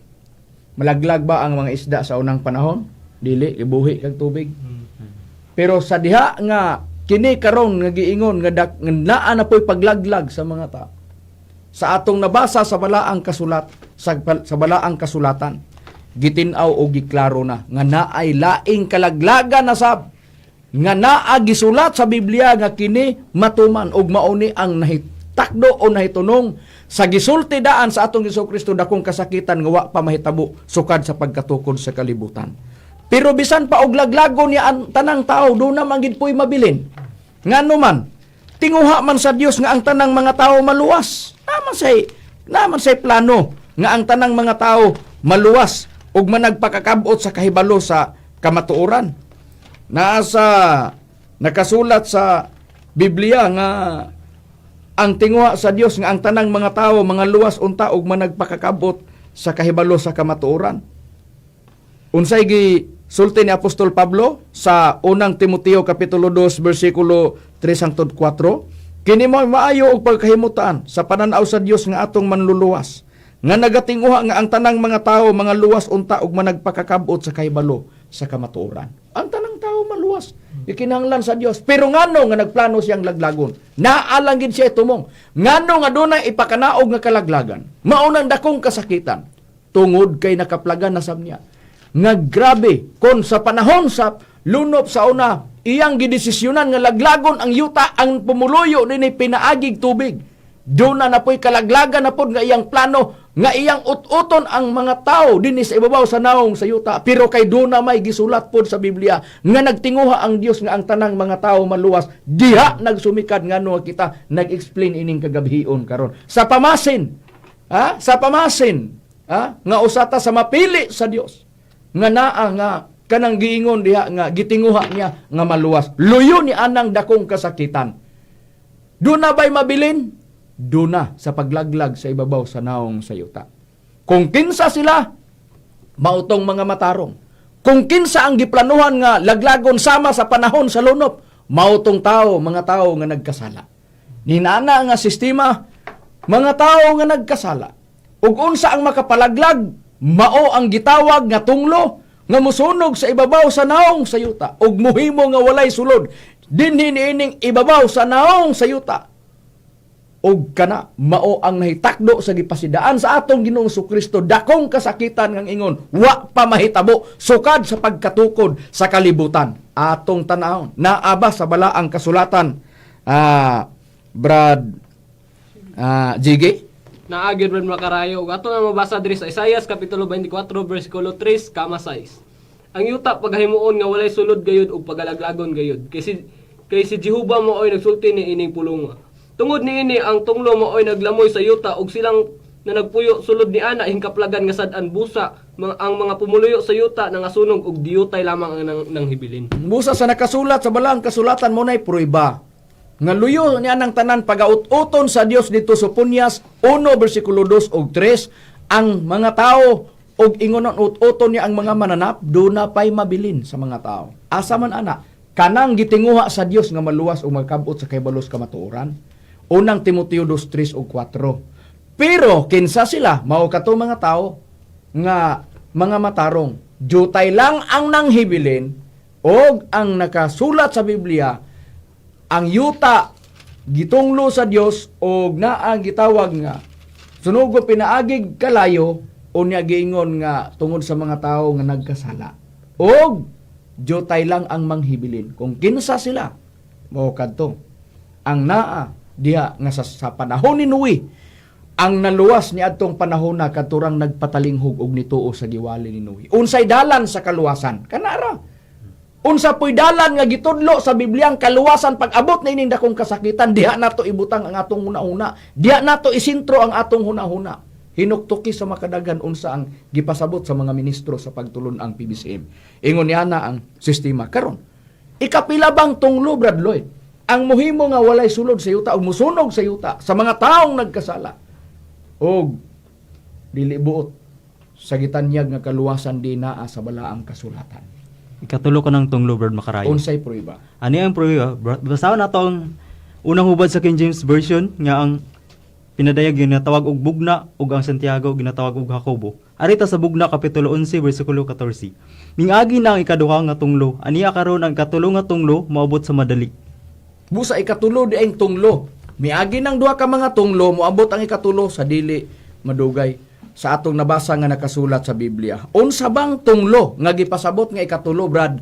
Speaker 2: malaglag ba ang mga isda sa unang panahon? Dili, ibuhi kag tubig. Pero sa diha nga kini karon nga giingon nga naa na po'y paglaglag sa mga tao. Sa atong nabasa sa balaang kasulat, sa balaang kasulatan, gitinaw o giklaro na nga naay laing kalaglagan na sab nga naa gisulat sa Biblia nga kini matuman ug mauni ang nahitakdo o nahitunong sa gisulti daan sa atong Jesucristo dakong kasakitan nga wa pa mahitabo sukad sa pagkatukod sa kalibutan. Pero bisan pa og laglagon niya ang tanang tao, do na man gid po'y mabilin. Ngano man tinguha man sa Dios nga ang tanang mga tao maluwas. Naman say plano nga ang tanang mga tao maluwas ug managpakakabot sa kahibalo sa kamatuoran. Nakasulat sa Biblia nga ang tinguha sa Dios nga ang tanang mga tao mga luwas unta ug managpakakabot sa kahibalo sa kamatuoran. Unsay gisulti ni Apostol Pablo sa unang Timoteo kapitulo 2 bersikulo 3 hangtod 4, kini mo maayo og pagkahimutan sa pananaw sa Dios nga atong manluluwas, nga nagatinguha nga ang tanang mga tao mga luwas unta ug managpakakabot sa kahibalo sa kamatuoran. Ang tanang tao maluwas, ikinahanglan sa Dios. Pero ngano nga nagplano siyang laglagon? Naalang gid siya itumong. Ngano nga dunay ipakanaog nga kalaglagan? Maunang dakong kasakitan tungod kay nakaplagan na sab niya. Nga grabe kon sa panahon sa lunop sa una, iyang gidesisyonan nga laglagon ang yuta, ang pumuluyo dinhi pinaagig tubig. Doon na po'y kalaglagan na po nga iyang plano nga iyang ut-uton ang mga tao dinhi sa ibabaw sa naong sa yuta, pero kay duna may gisulat pod sa Biblia nga nagtinguha ang Dios nga ang tanang mga tao maluwas, diha nagsumikad ngano kita nag-explain ining kagabihion karon sa pamasin, sa pamasin, nga usata sa mapili sa Dios nga naa nga kanang giingon diha nga gitinguha niya nga maluwas, luyo ni anang dakong kasakitan. Duna ba'y mabilin? Duna sa paglaglag sa ibabaw sa naong sa yuta. Kung kinsa sila, mautong mga matarong. Kung kinsa ang giplanuhan nga laglagon sama sa panahon sa lunop, mautong tao, mga tao nga nagkasala. Ninana nga sistema, mga tao nga nagkasala. Ug unsa ang makapalaglag, mao ang gitawag nga tunglo, nga musunog sa ibabaw sa naong sa yuta, ug muhimo nga walay sulod, dinhi niining ibabaw sa naong sa yuta. Og kana mao ang nahitakdo sa gipasidaan sa atong Ginoong Kristo, dakong kasakitan ngang ingon wa pa mahitabo sukad sa pagkatukod sa kalibutan. Atong tanawon naaba sa balaang kasulatan, Brad Jiggy.
Speaker 5: Naagid Brad Makarayo, ug ato na mabasa diri sa Isaias kapitulo 24 bersikulo 3 kama 6. Ang yuta paghimuon nga walay sulod gayud ug pagalaglagon gayud. Kay si Jehovah mo ay nagsulti ni ining pulonga. Tungod niini ang tunglo mo ay naglamoy sa yuta ug silang na nagpuyo sulod ni ana hingkaplagan nga sad-an busa ang mga pumuluyo sa yuta nangasunog ug diyutay lamang ang nang hibilin.
Speaker 2: Busa sa nakasulat sa balaang kasulatan mo nay prueba nga luyo niya ng tanan pagaut-uton sa Dios dito sa Punyas 1 bersikulo 2 ug 3 ang mga tao ug ingon ut-uton niya ang mga mananap do na pay mabilin sa mga tao. Asa man ana kanang gitinguha sa Dios nga maluwas ug magkabot sa kaybalos kamatuoran. Unang Timoteo 2:3 ug 4. Pero kinsa sila mao kato mga tao nga mga matarong, jutay lang ang nanghibilin og ang nakasulat sa Biblia ang yuta gitunglo sa Dios og naa gitawag nga sunugo pinaagig kalayo unya giingon nga tungod sa mga tao nga nagkasala. Og jutay lang ang manghibilin. Kung kinsa sila mao kadto ang naa diha nga sa panahon ni Noe ang naluwas ni adtong panahon na katurang nagpatalinghog og nituo sa giwali ni Noe. Unsay dalan sa kaluwasan? Kanara. Unsa puy dalan nga gitudlo sa Biblia ang kaluwasan pag-abot na ining dakong kasakitan, diha nato ibutang ang atong huna-huna. Diha nato isintro ang atong huna-huna. Hinuktuki sa makadagan unsa ang gipasabot sa mga ministro sa pagtulon ang PBCM. Ingon niya na ang sistema karon. Ikapila bang tunglo Brad Lloyd? Ang muhimo nga walay sulod sa yuta o musunog sa yuta sa mga taong nagkasala o dili buot sa gitanyag nga kaluwasan di naa sa balaang kasulatan.
Speaker 6: Ikatulo ko ng tunglo, Brad Makarayo.
Speaker 2: Unsay prueba?
Speaker 6: Ano yung prueba? Basahan na ang unang hubad sa King James Version nga ang pinadayag ginatawag og bugna ug ang Santiago ginatawag og Jacobo. Arita sa bugna kapitulo 11 bersikulo 14. Mingagi na ang ikaduha nga tunglo, aniya karon ang ikatulo nga tunglo maabot sa madali.
Speaker 2: Busa ikatulo di ang tunglo. Miagi ng duha ka mga tunglo, moabot ang ikatulo sa dili madugay sa atong nabasa nga nakasulat sa Biblia. Unsa bang tunglo nga gipasabot nga ikatulo, Brad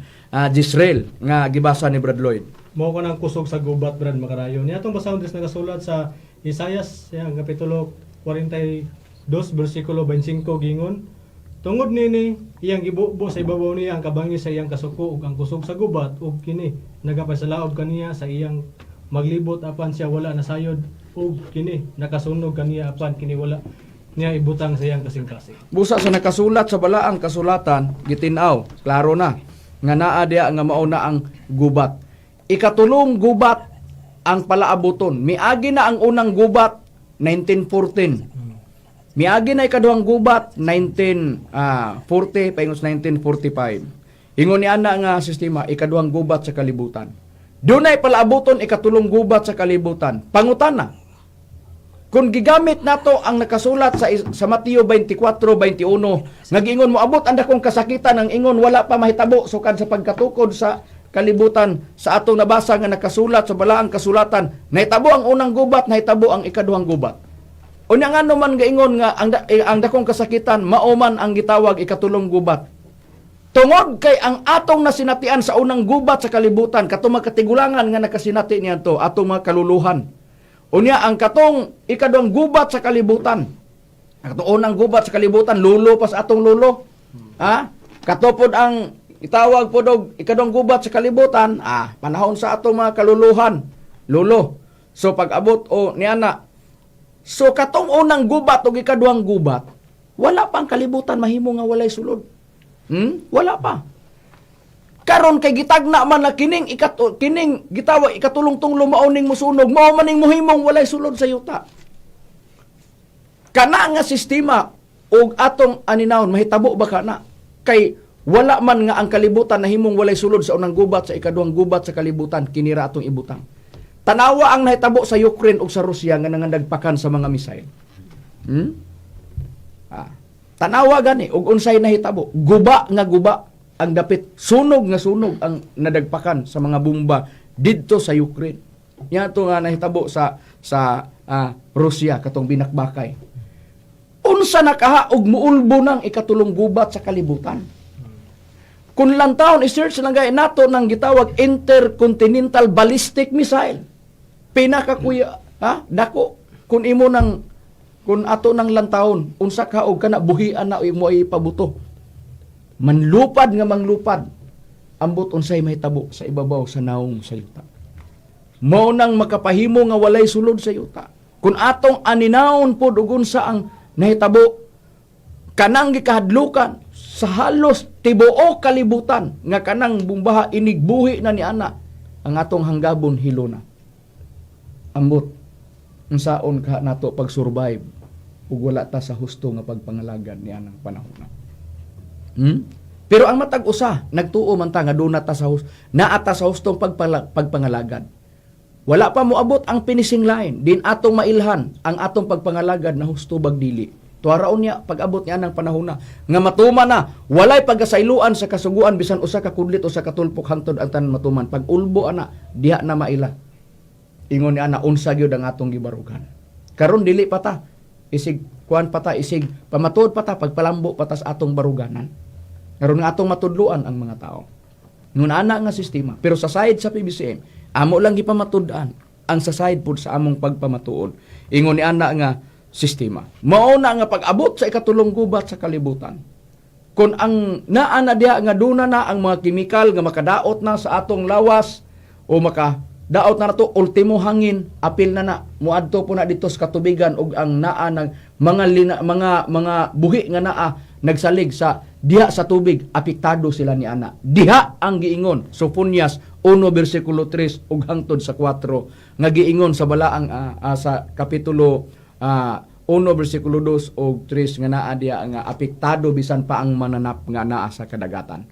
Speaker 2: Jisrael, nga gibasa ni Brad Lloyd?
Speaker 3: Mao ko ng kusog sa gubat, Brad Makarayo. Niya itong basahon dis nakasulat sa Isaias, yung kapitulo 42, versikulo 25, gingon, tungod nini, iyang gibubo sa ibabaw niya ang kabangis sa iyang kasuko ug ang kusog sa gubat ug kini nagapasalaod kaniya sa iyang maglibot apan siya wala nasayod ug kini nakasunog kaniya apan kini wala niya ibutang sa iyang kasing-kasing.
Speaker 2: Busa sa nakasulat sa balaang kasulatan, gitinaw, klaro na, nga naa diya nga mao na ang gubat. Ikatulong gubat ang palaabuton. Miagi na ang unang gubat, 1914. Miagi na ikaduhang gubat, 1940, paingos 1945. Ingon ni ana nga sistema, ikaduhang gubat sa kalibutan. Dunay palaabuton, ikatulong gubat sa kalibutan. Pangutana, kung gigamit nato ang nakasulat sa Mateo 24:21, nag-ingon mo abot ang dakong kasakitan ang ingon wala pa mahitabo sukad sa pagkatukod sa kalibutan sa atong nabasa nga nakasulat sa balaang kasulatan, nahitabo ang unang gubat, nahitabo ang ikaduhang gubat. Unya nga naman gaingon nga ang dakong kasakitan mauman ang gitawag ikatulong gubat. Tungod kay ang atong nasinatian sa unang gubat sa kalibutan katong makatigulangan nga nakasinati niadto atong mga kaluluhan. Unya ang katong ikaduhang gubat sa kalibutan Katong unang gubat sa kalibutan, lulo pa sa atong lulo. Ha? Katupod ang itawag po dog ikadong gubat sa kalibutan, panahon sa atong mga kaluluhan, lulo. So pag-abot niana. So katong unang gubat ug ikaduhang gubat, wala pang kalibutan mahimo nga walay sulod. Wala pa. Karon kay gitagna man na kining gitawag ikatulong-tunglo mauning musunog, mao maning mohimong walay sulod sa yuta. Kana nga sistema og atong aninawon mahitabo ba kana? Kay wala man nga ang kalibutan na himong walay sulod sa unang gubat, sa ikaduhang gubat sa kalibutan, kinira atong ibutang. Tanawa ang nahitabo sa Ukraine ug sa Russia nga nangandagpakan sa mga misail. Tanawa gani ug unsay nahitabo? Guba nga guba ang dapit, sunog nga sunog ang nadagpakan sa mga bomba didto sa Ukraine. Yan to nga nahitabo sa Russia katong binakbakay. Unsa nakaha og muulbo ng ikatulong gubat sa kalibutan. Kung lang taon i-search lang gay nato nang gitawag intercontinental ballistic missile. Pinakakuya, dako kun imo nang kun ato nang lantawon unsa ka og kana buhian na mo ipabuto. Manlupad nga manglupad ambot unsay mahitabo sa ibabaw sa naong sa yuta. Mao nang makapahimo nga walay sulod sa yuta. Kun atong aninawon pod ug unsa ang nahitabo kanang gikahadlukan sa halos tibuok kalibutan nga kanang bumbaha inigbuhi na ni ana ang atong hanggabon hilona. Ambot unsaon ka nato pag-survive ug wala ta sa husto nga pagpangalagad ni anang panahon. Pero ang matag usa nagtuo man ta nga do na ta sa naata sa hustong pagpangalagad. Wala pa moabot ang finishing line. Din atong mailhan ang atong pagpangalagad na husto bagdili. Tuaraon niya pag-abot niya ng panahon na nga matuma na walay pagkasailuan sa kasuguan bisan usa ka kudlit o sa katulpok hangtod ang tanan matuman. Pag ulbo ana diha na maila. Ingon ni ana unsa gyud ang atong gibarugan. Karon dili pa ta isig kuan pa ta isig pamatud pa ta pagpalambo pa ta sa atong baruganan. Karon nga atong matudluan ang mga tao. Ngun ana nga sistema pero sa side sa PBCM amo lang gipamatud-an ang sa side pod sa among pagpamatuod. Ingon ni ana nga sistema. Mao na nga pag-abot sa ikatulong gubat sa kalibutan. Kung ang naa na diha nga duna na ang mga kimikal nga makadaot na sa atong lawas o makadaot na nato ultimo hangin, apil na muadto po na dito sa katubigan ug ang naa ng mga buhi nga naa nagsalig sa diha sa tubig, apektado sila ni ana. Diha ang giingon Sofonias 1 versikulo 3 ug hangtod sa 4 nga giingon sa balaang sa kapitulo 1 versikulo 2 ug 3 nga naa diha nga apektado bisan pa ang mananap nga naa sa kadagatan.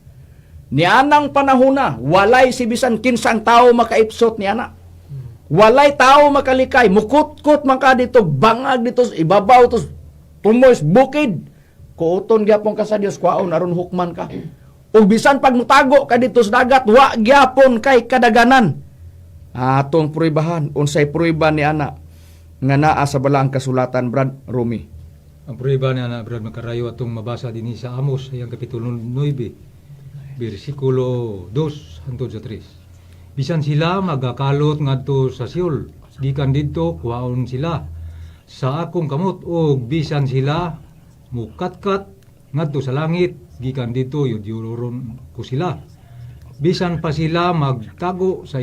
Speaker 2: Nianang panahona walay si bisan kinsang tawo makaipsot ni ana. Walay tawo makalikay, mukut-kut man ka dito, bangag dito sa ibabaw to tumoy bukid. Kuuton gyapon ka sa Dios kwaon aron hukman ka. Ug bisan pag mutago ka dito sa dagat, wa gyapon kay kadaganan. Atong pruibahan unsay pruiba ni ana nga naa sa balaang kasulatan Brad Rumi.
Speaker 4: Ang pruiba ni ana Brad Makarayo atong mabasa dinhi sa Amos ayang kapitulo 9 bersikulo 2 hangtod sa 3. Bisan sila magakalot ngadto sa Seol, gikan didto kuhaon sila sa akong kamot ug bisan sila mukatkat ngadto sa langit gikan dito yudyuron ko sila bisan pa sila magtago sa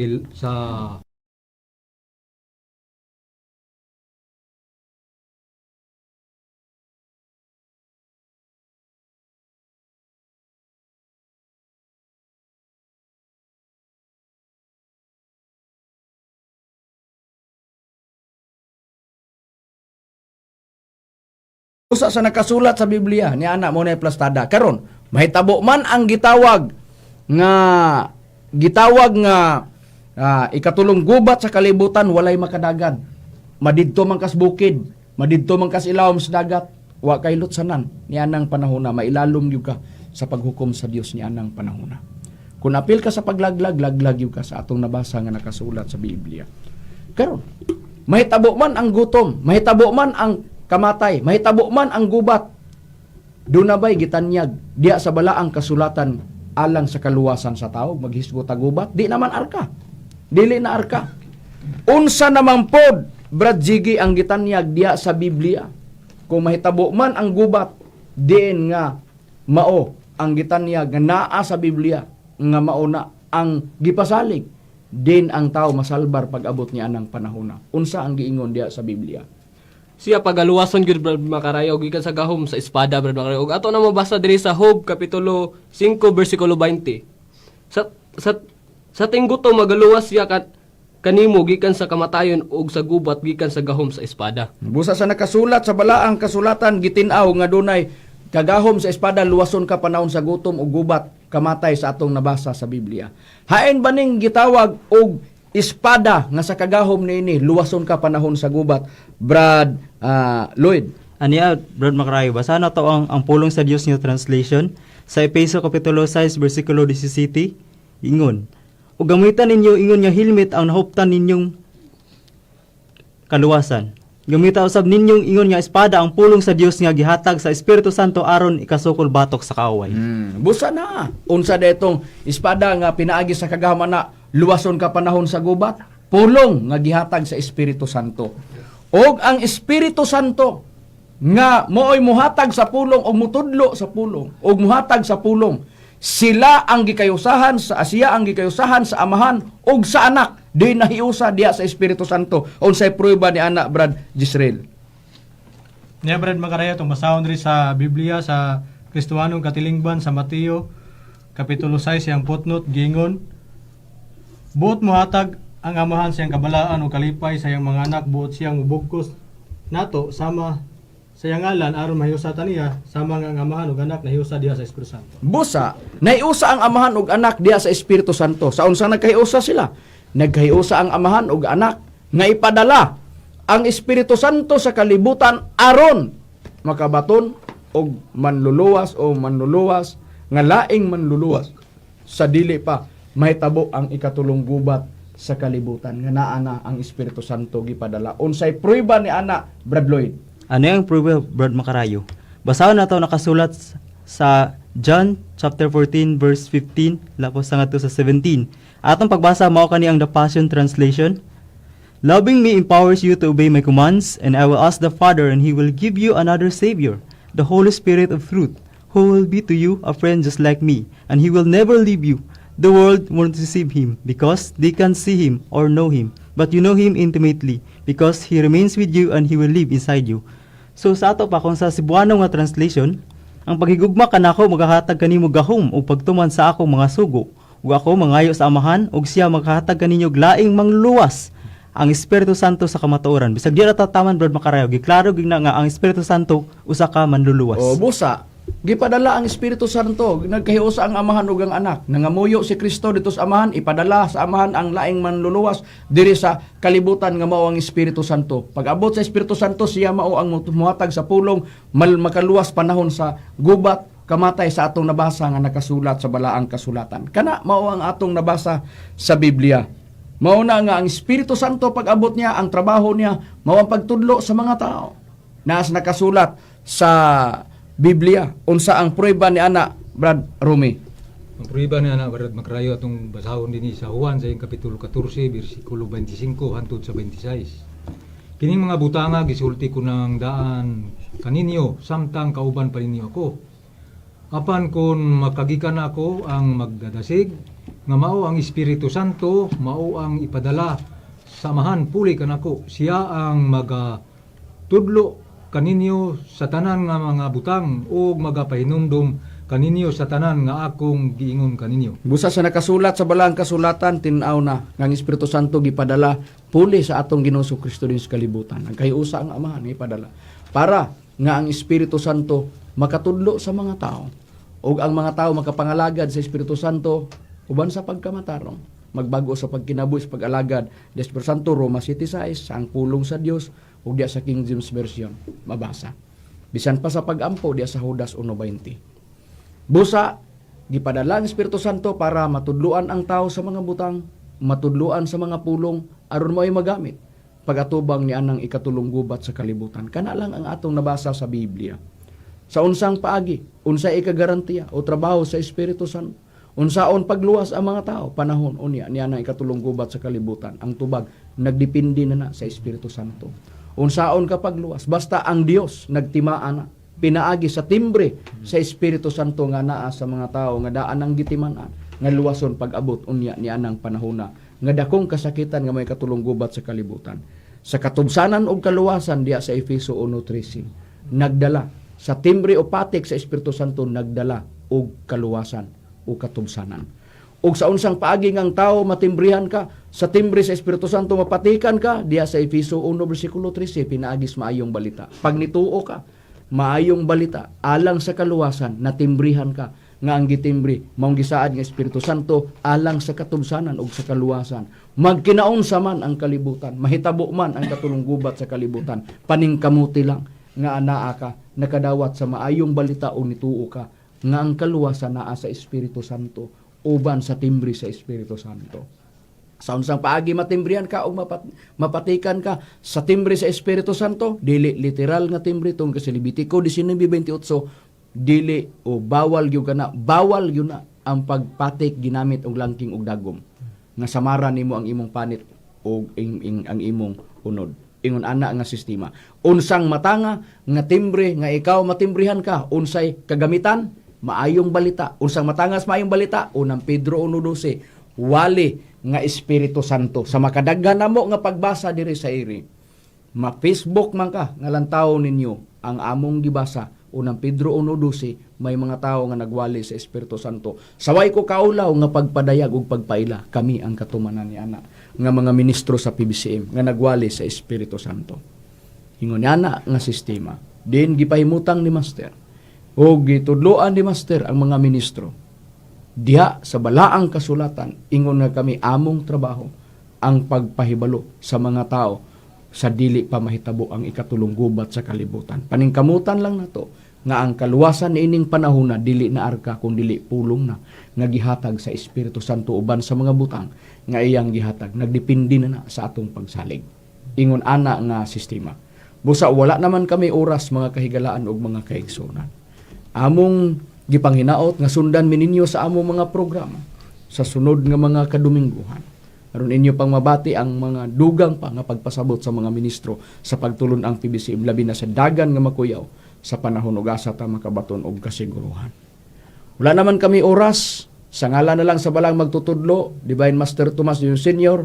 Speaker 2: usa sa nakasulat sa Biblia ni ana mo na plastada karon mahitabo man ang gitawag nga ikatulong gubat sa kalibutan walay makadagan madidto man kas bukid madidto man kas ilawom sa dagat wa kay lutsanan ni anang panahona mailalom gyud ka sa paghukom sa Dios ni anang panahona kun apil ka sa paglaglag gyud ka sa atong nabasa nga nakasulat sa Biblia karon mahitabo man ang gutom mahitabo man ang kamatay, mahitabo man ang gubat. Doon na ba'y gitanyag diya sa balaang kasulatan alang sa kaluwasan sa tao, maghisgot ang gubat? Di naman arka. Dili na arka. Unsa naman pod, Brad Jiggy, ang gitanyag diya sa Biblia. kung mahitabo man ang gubat, diin nga mao ang gitanyag nga naa sa Biblia nga mao na ang gipasalig, din ang tao masalbar pag-abot niya ng panahon. Unsa ang giingon diya sa Biblia?
Speaker 5: Siya pagaluwason gyud Brad Makarayo gikan sa gahom sa espada Brad Makarayo. Ug ato na mabasa diri sa Job kapitulo 5 bersikulo 20. Sa tingguto magaluwas siya kanimo gikan sa kamatayon ug sa gubat gikan sa gahom sa espada.
Speaker 2: Busa sa nakasulat sa balaang kasulatan gitin-aw nga dunay kagahom sa espada, luwason ka panahon sa gutom ug gubat kamatay sa atong nabasa sa Biblia. Hain ba ning gitawag og espada nga sa kagahom niini luwason ka panahon sa gubat, Brad Lloyd?
Speaker 6: Aniya, Brad Macrayo, basa na to ang pulong sa Dios New Translation sa Efeso kapitulo 6 bersikulo 17. Ingon, ug gamitan ninyo ingon nga helmet ang nahuptan ninyong kaluwasan. Gamitan usab ninyong ingon nga espada ang pulong sa Dios nga gihatag sa Espiritu Santo aron ikasukol batok sa kaaway.
Speaker 2: Busa na. Unsa detong espada nga pinaagi sa kagahom na luwason ka panahon sa gubat, pulong nga gihatag sa Espiritu Santo. Og ang Espiritu Santo nga mooy muhatag sa pulong o mutudlo sa pulong o muhatag sa pulong, sila ang gikayusahan sa Asiya, ang gikayusahan sa Amahan ug sa Anak, di nahiusa diya sa Espiritu Santo. Unsay prueba ni Anak, Brad Jisrael?
Speaker 3: Niya Brad Macaraya, itong basahon rin sa Biblia sa Kristuanong Katilingban sa Mateo kapitulo 6 siyang putnot gingon, buot muhatag ang Amahan siyang kabalaan o kalipay sa iyang mga anak, buot siyang mubugkos nato sama sa iyang ngalan aron mahiusa taniya sama nga ang Amahan ug anak nahiusa diha sa Espiritu Santo.
Speaker 2: Busa, nahiusa ang Amahan ug anak diya sa Espiritu Santo. Sa unsa nagkahiusa sila? Nagkahiusa ang Amahan ug anak nga ipadala ang Espiritu Santo sa kalibutan aron makabaton og manluluwas o manluluwas nga laing manluluwas sa dili pa mahitabo ang ikatulong gubat sa kalibutan nga naa na ang Espiritu Santo gipadala. Unsay prueba ni ana, Brad Lloyd?
Speaker 6: Ano yung proof, Brad Macarayo? Basahon na ito nakasulat sa John chapter 14 verse 15 lapos sa nga to sa 17. Atong pagbasa mao kani ang The Passion Translation. Loving me empowers you to obey my commands, and I will ask the Father, and He will give you another Savior, the Holy Spirit of truth, who will be to you a friend just like me, and He will never leave you. The world won't receive Him because they can't see Him or know Him, but you know Him intimately because He remains with you and He will live inside you. So sa ato pa kung sa Cebuano nga translation, ang paghigugma kanako magahatag kanimo gahom o pagtuman sa ako mga sugo, ug ako mangayo sa Amahan ug siya maghatag kaninyo laing mangluwas ang Espiritu Santo sa kamatuoran. Bisag di ra tataman, Brad Macarayo, giklaro gina nga ang Espiritu Santo usa ka manluluwas.
Speaker 2: O busa, gipadala ang Espiritu Santo, nagkahiusa ang Amahan ug ang anak. Nangamuyo si Kristo dito sa Amahan, ipadala sa Amahan ang laing manluluwas diri sa kalibutan nga mao ang Espiritu Santo. Pag-abot sa Espiritu Santo, siya mao ang muhatag sa pulong makaluwas panahon sa gubat kamatay sa atong nabasa nga nakasulat sa balaang kasulatan. Kana mao ang atong nabasa sa Biblia. Mao na nga ang Espiritu Santo pag-abot niya, ang trabaho niya mao ang pagtudlo sa mga tao. Naas nakasulat sa Biblia. Unsa ang prueba ni ana, Brad Rumi?
Speaker 4: Ang prueba ni ana, Brad Macrayo, atong basahon din sa Juan sa kapitulo 14 bersikulo 25 hangtod sa 26. Kining mga butanga gisulti ko ng daan kaninyo samtang kauban pa ninyo ako. Apan kun makagikan ako ang magdadasig nga mao ang Espiritu Santo, mao ang ipadala sa Amahan puli kanako, siya ang magatudlo kaninyo sa tanan nga mga butang o magapahinumdum kaninyo sa tanan nga akong giingon kaninyo.
Speaker 2: Busa sa nakasulat sa balaang kasulatan, tinaw na nga ang Espiritu Santo gipadala puli sa atong Ginoo Kristo din sa kalibutan. Nagkahiusa ang Amahan gipadala para nga ang Espiritu Santo makatudlo sa mga tao ug ang mga tao makapangalagad sa Espiritu Santo uban sa pagkamatarong, magbago sa pagkinabuhi sa pag-alagad. Espiritu Santo, Roma 7:6, ang pulong sa Dios ug diya sa King James Version mabasa. Bisan pa sa pag-ampo diya sa Judas 1:20. Busa gipadala ang Espiritu Santo para matudluan ang tao sa mga butang, matudluan sa mga pulong aron mo'y magamit pagatubang ni anang ikatulong gubat sa kalibutan. Kana lang ang atong nabasa sa Biblia. Sa unsang paagi, unsay ikagarantiya o trabaho sa Espiritu Santo, unsaon pagluwas ang mga tao, panahon unya niya nang ikatulong gubat sa kalibutan. Ang tubag nagdepende na sa Espiritu Santo. unsaon ka pagluwas, basta ang Dios nagtimaan na, pinaagi sa timbre sa Espiritu Santo nga naa sa mga tao nga daan ang gitimanan nga luwason pag-abot unya ni anang panahona nga dakong kasakitan nga may katulong gubat sa kalibutan. Sa katubsanan og kaluwasan diya sa Efeso 1:13 nagdala sa timbre o patik sa Espiritu Santo nagdala og kaluwasan o katubsanan. Og sa unsang paagi ngang tao matimbrihan ka sa timbre sa Espiritu Santo mapatikan ka diya sa Efeso 1:13 pinaagis maayong balita. Pag nituo ka maayong balita alang sa kaluwasan natimbrihan ka nga ang gitimbre maong gisaad nga Espiritu Santo alang sa katubsanan ug sa kaluwasan. Magkinaunsa man ang kalibutan, mahitabo man ang katulong gubat sa kalibutan, paningkamuti lang nga anaa ka nakadawat sa maayong balita o nituo ka nga ang kaluwasan naa sa Espiritu Santo uban sa timbre sa Espiritu Santo. Sa unsang paagi matimbrihan ka o mapatikan ka sa timbre sa Espiritu Santo, dili literal nga timbre tong kasi Levitico 19:28 dili o bawal gyud na ang pagpatik ginamit og langking og dagom nga samaran nimo ang imong panit og ang imong unod. Ingon ana nga sistema. Unsang matanga nga timbre nga ikaw matimbrihan ka unsay kagamitan maayong balita. Unsang matangas maayong balita unang Pedro 1:12 wali nga Espiritu Santo sa makadaghan namo nga pagbasa diri sa iri. Ma-Facebook man ka nga lantaw ninyo ang among gibasa unang Pedro 1:12 may mga tao nga nagwali sa Espiritu Santo. Saway ko kaulaw nga pagpadayag ug pagpaila kami ang katumanan ni ana nga mga ministro sa PBCM nga nagwali sa Espiritu Santo. Ingon ana nga sistema. Din gipahimutang ni Master o gitudloan ni Master ang mga ministro. Diha sa balaang kasulatan ingon nga kami among trabaho ang pagpahibalo sa mga tao sa dili pa mahitabo ang ikatulong gubat sa kalibutan. Paningkamutan lang nato nga ang kaluwasan niining panahon na dili na arka kun dili pulong na nga gihatag sa Espiritu Santo uban sa mga butang nga iyang gihatag nagdepende na sa atong pagsalig. Ingon ana nga sistema. Busa wala naman kami oras mga kahigalaan ug mga kaigsunan. Among gipanghinaot nga sundan mininyo sa among mga programa sa sunod nga mga kadumingguhan. Aron inyo pang mabati ang mga dugang pa nga pagpasabot sa mga ministro sa pagtulon ang PBCM labi na sa dagan nga makuyaw sa panahon ug asa ta makabaton og kasiguruhan. Wala naman kami oras sa ngalan na lang sa balang magtutudlo Divine Master Tomas Jr. Senior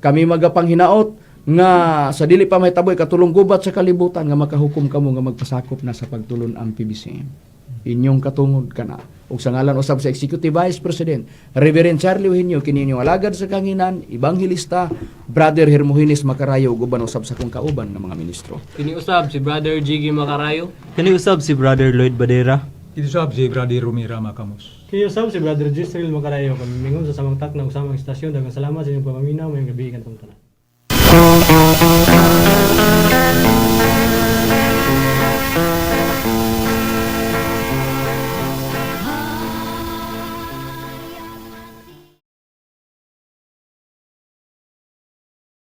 Speaker 2: kami magapanghinaot nga sa dili pa mahitaboy katulong gubat sa kalibutan nga makahukom kamo nga magpasakop na sa pagtulon ang PBCM. Inyong katungod kana ug sa ngalan usab sa Executive Vice President Reverend Charlie Eugenio kini inyong alagad sa kanginan Ebanghilista Brother Hermogenes Macarayo ug uban usab sa kong kauban nga mga ministro.
Speaker 5: Kini usab si Brother Jiggy Macarayo.
Speaker 6: Kani usab si Brother Lloyd Badera.
Speaker 4: Ito sab si Brother Romira Macamos.
Speaker 3: Kiyosab si Brother Gisril Macarayo kami mingon sa samang tak na usamang istasyon daghang salamat sa inyong pamaminaw mayong gabi kanang tanan.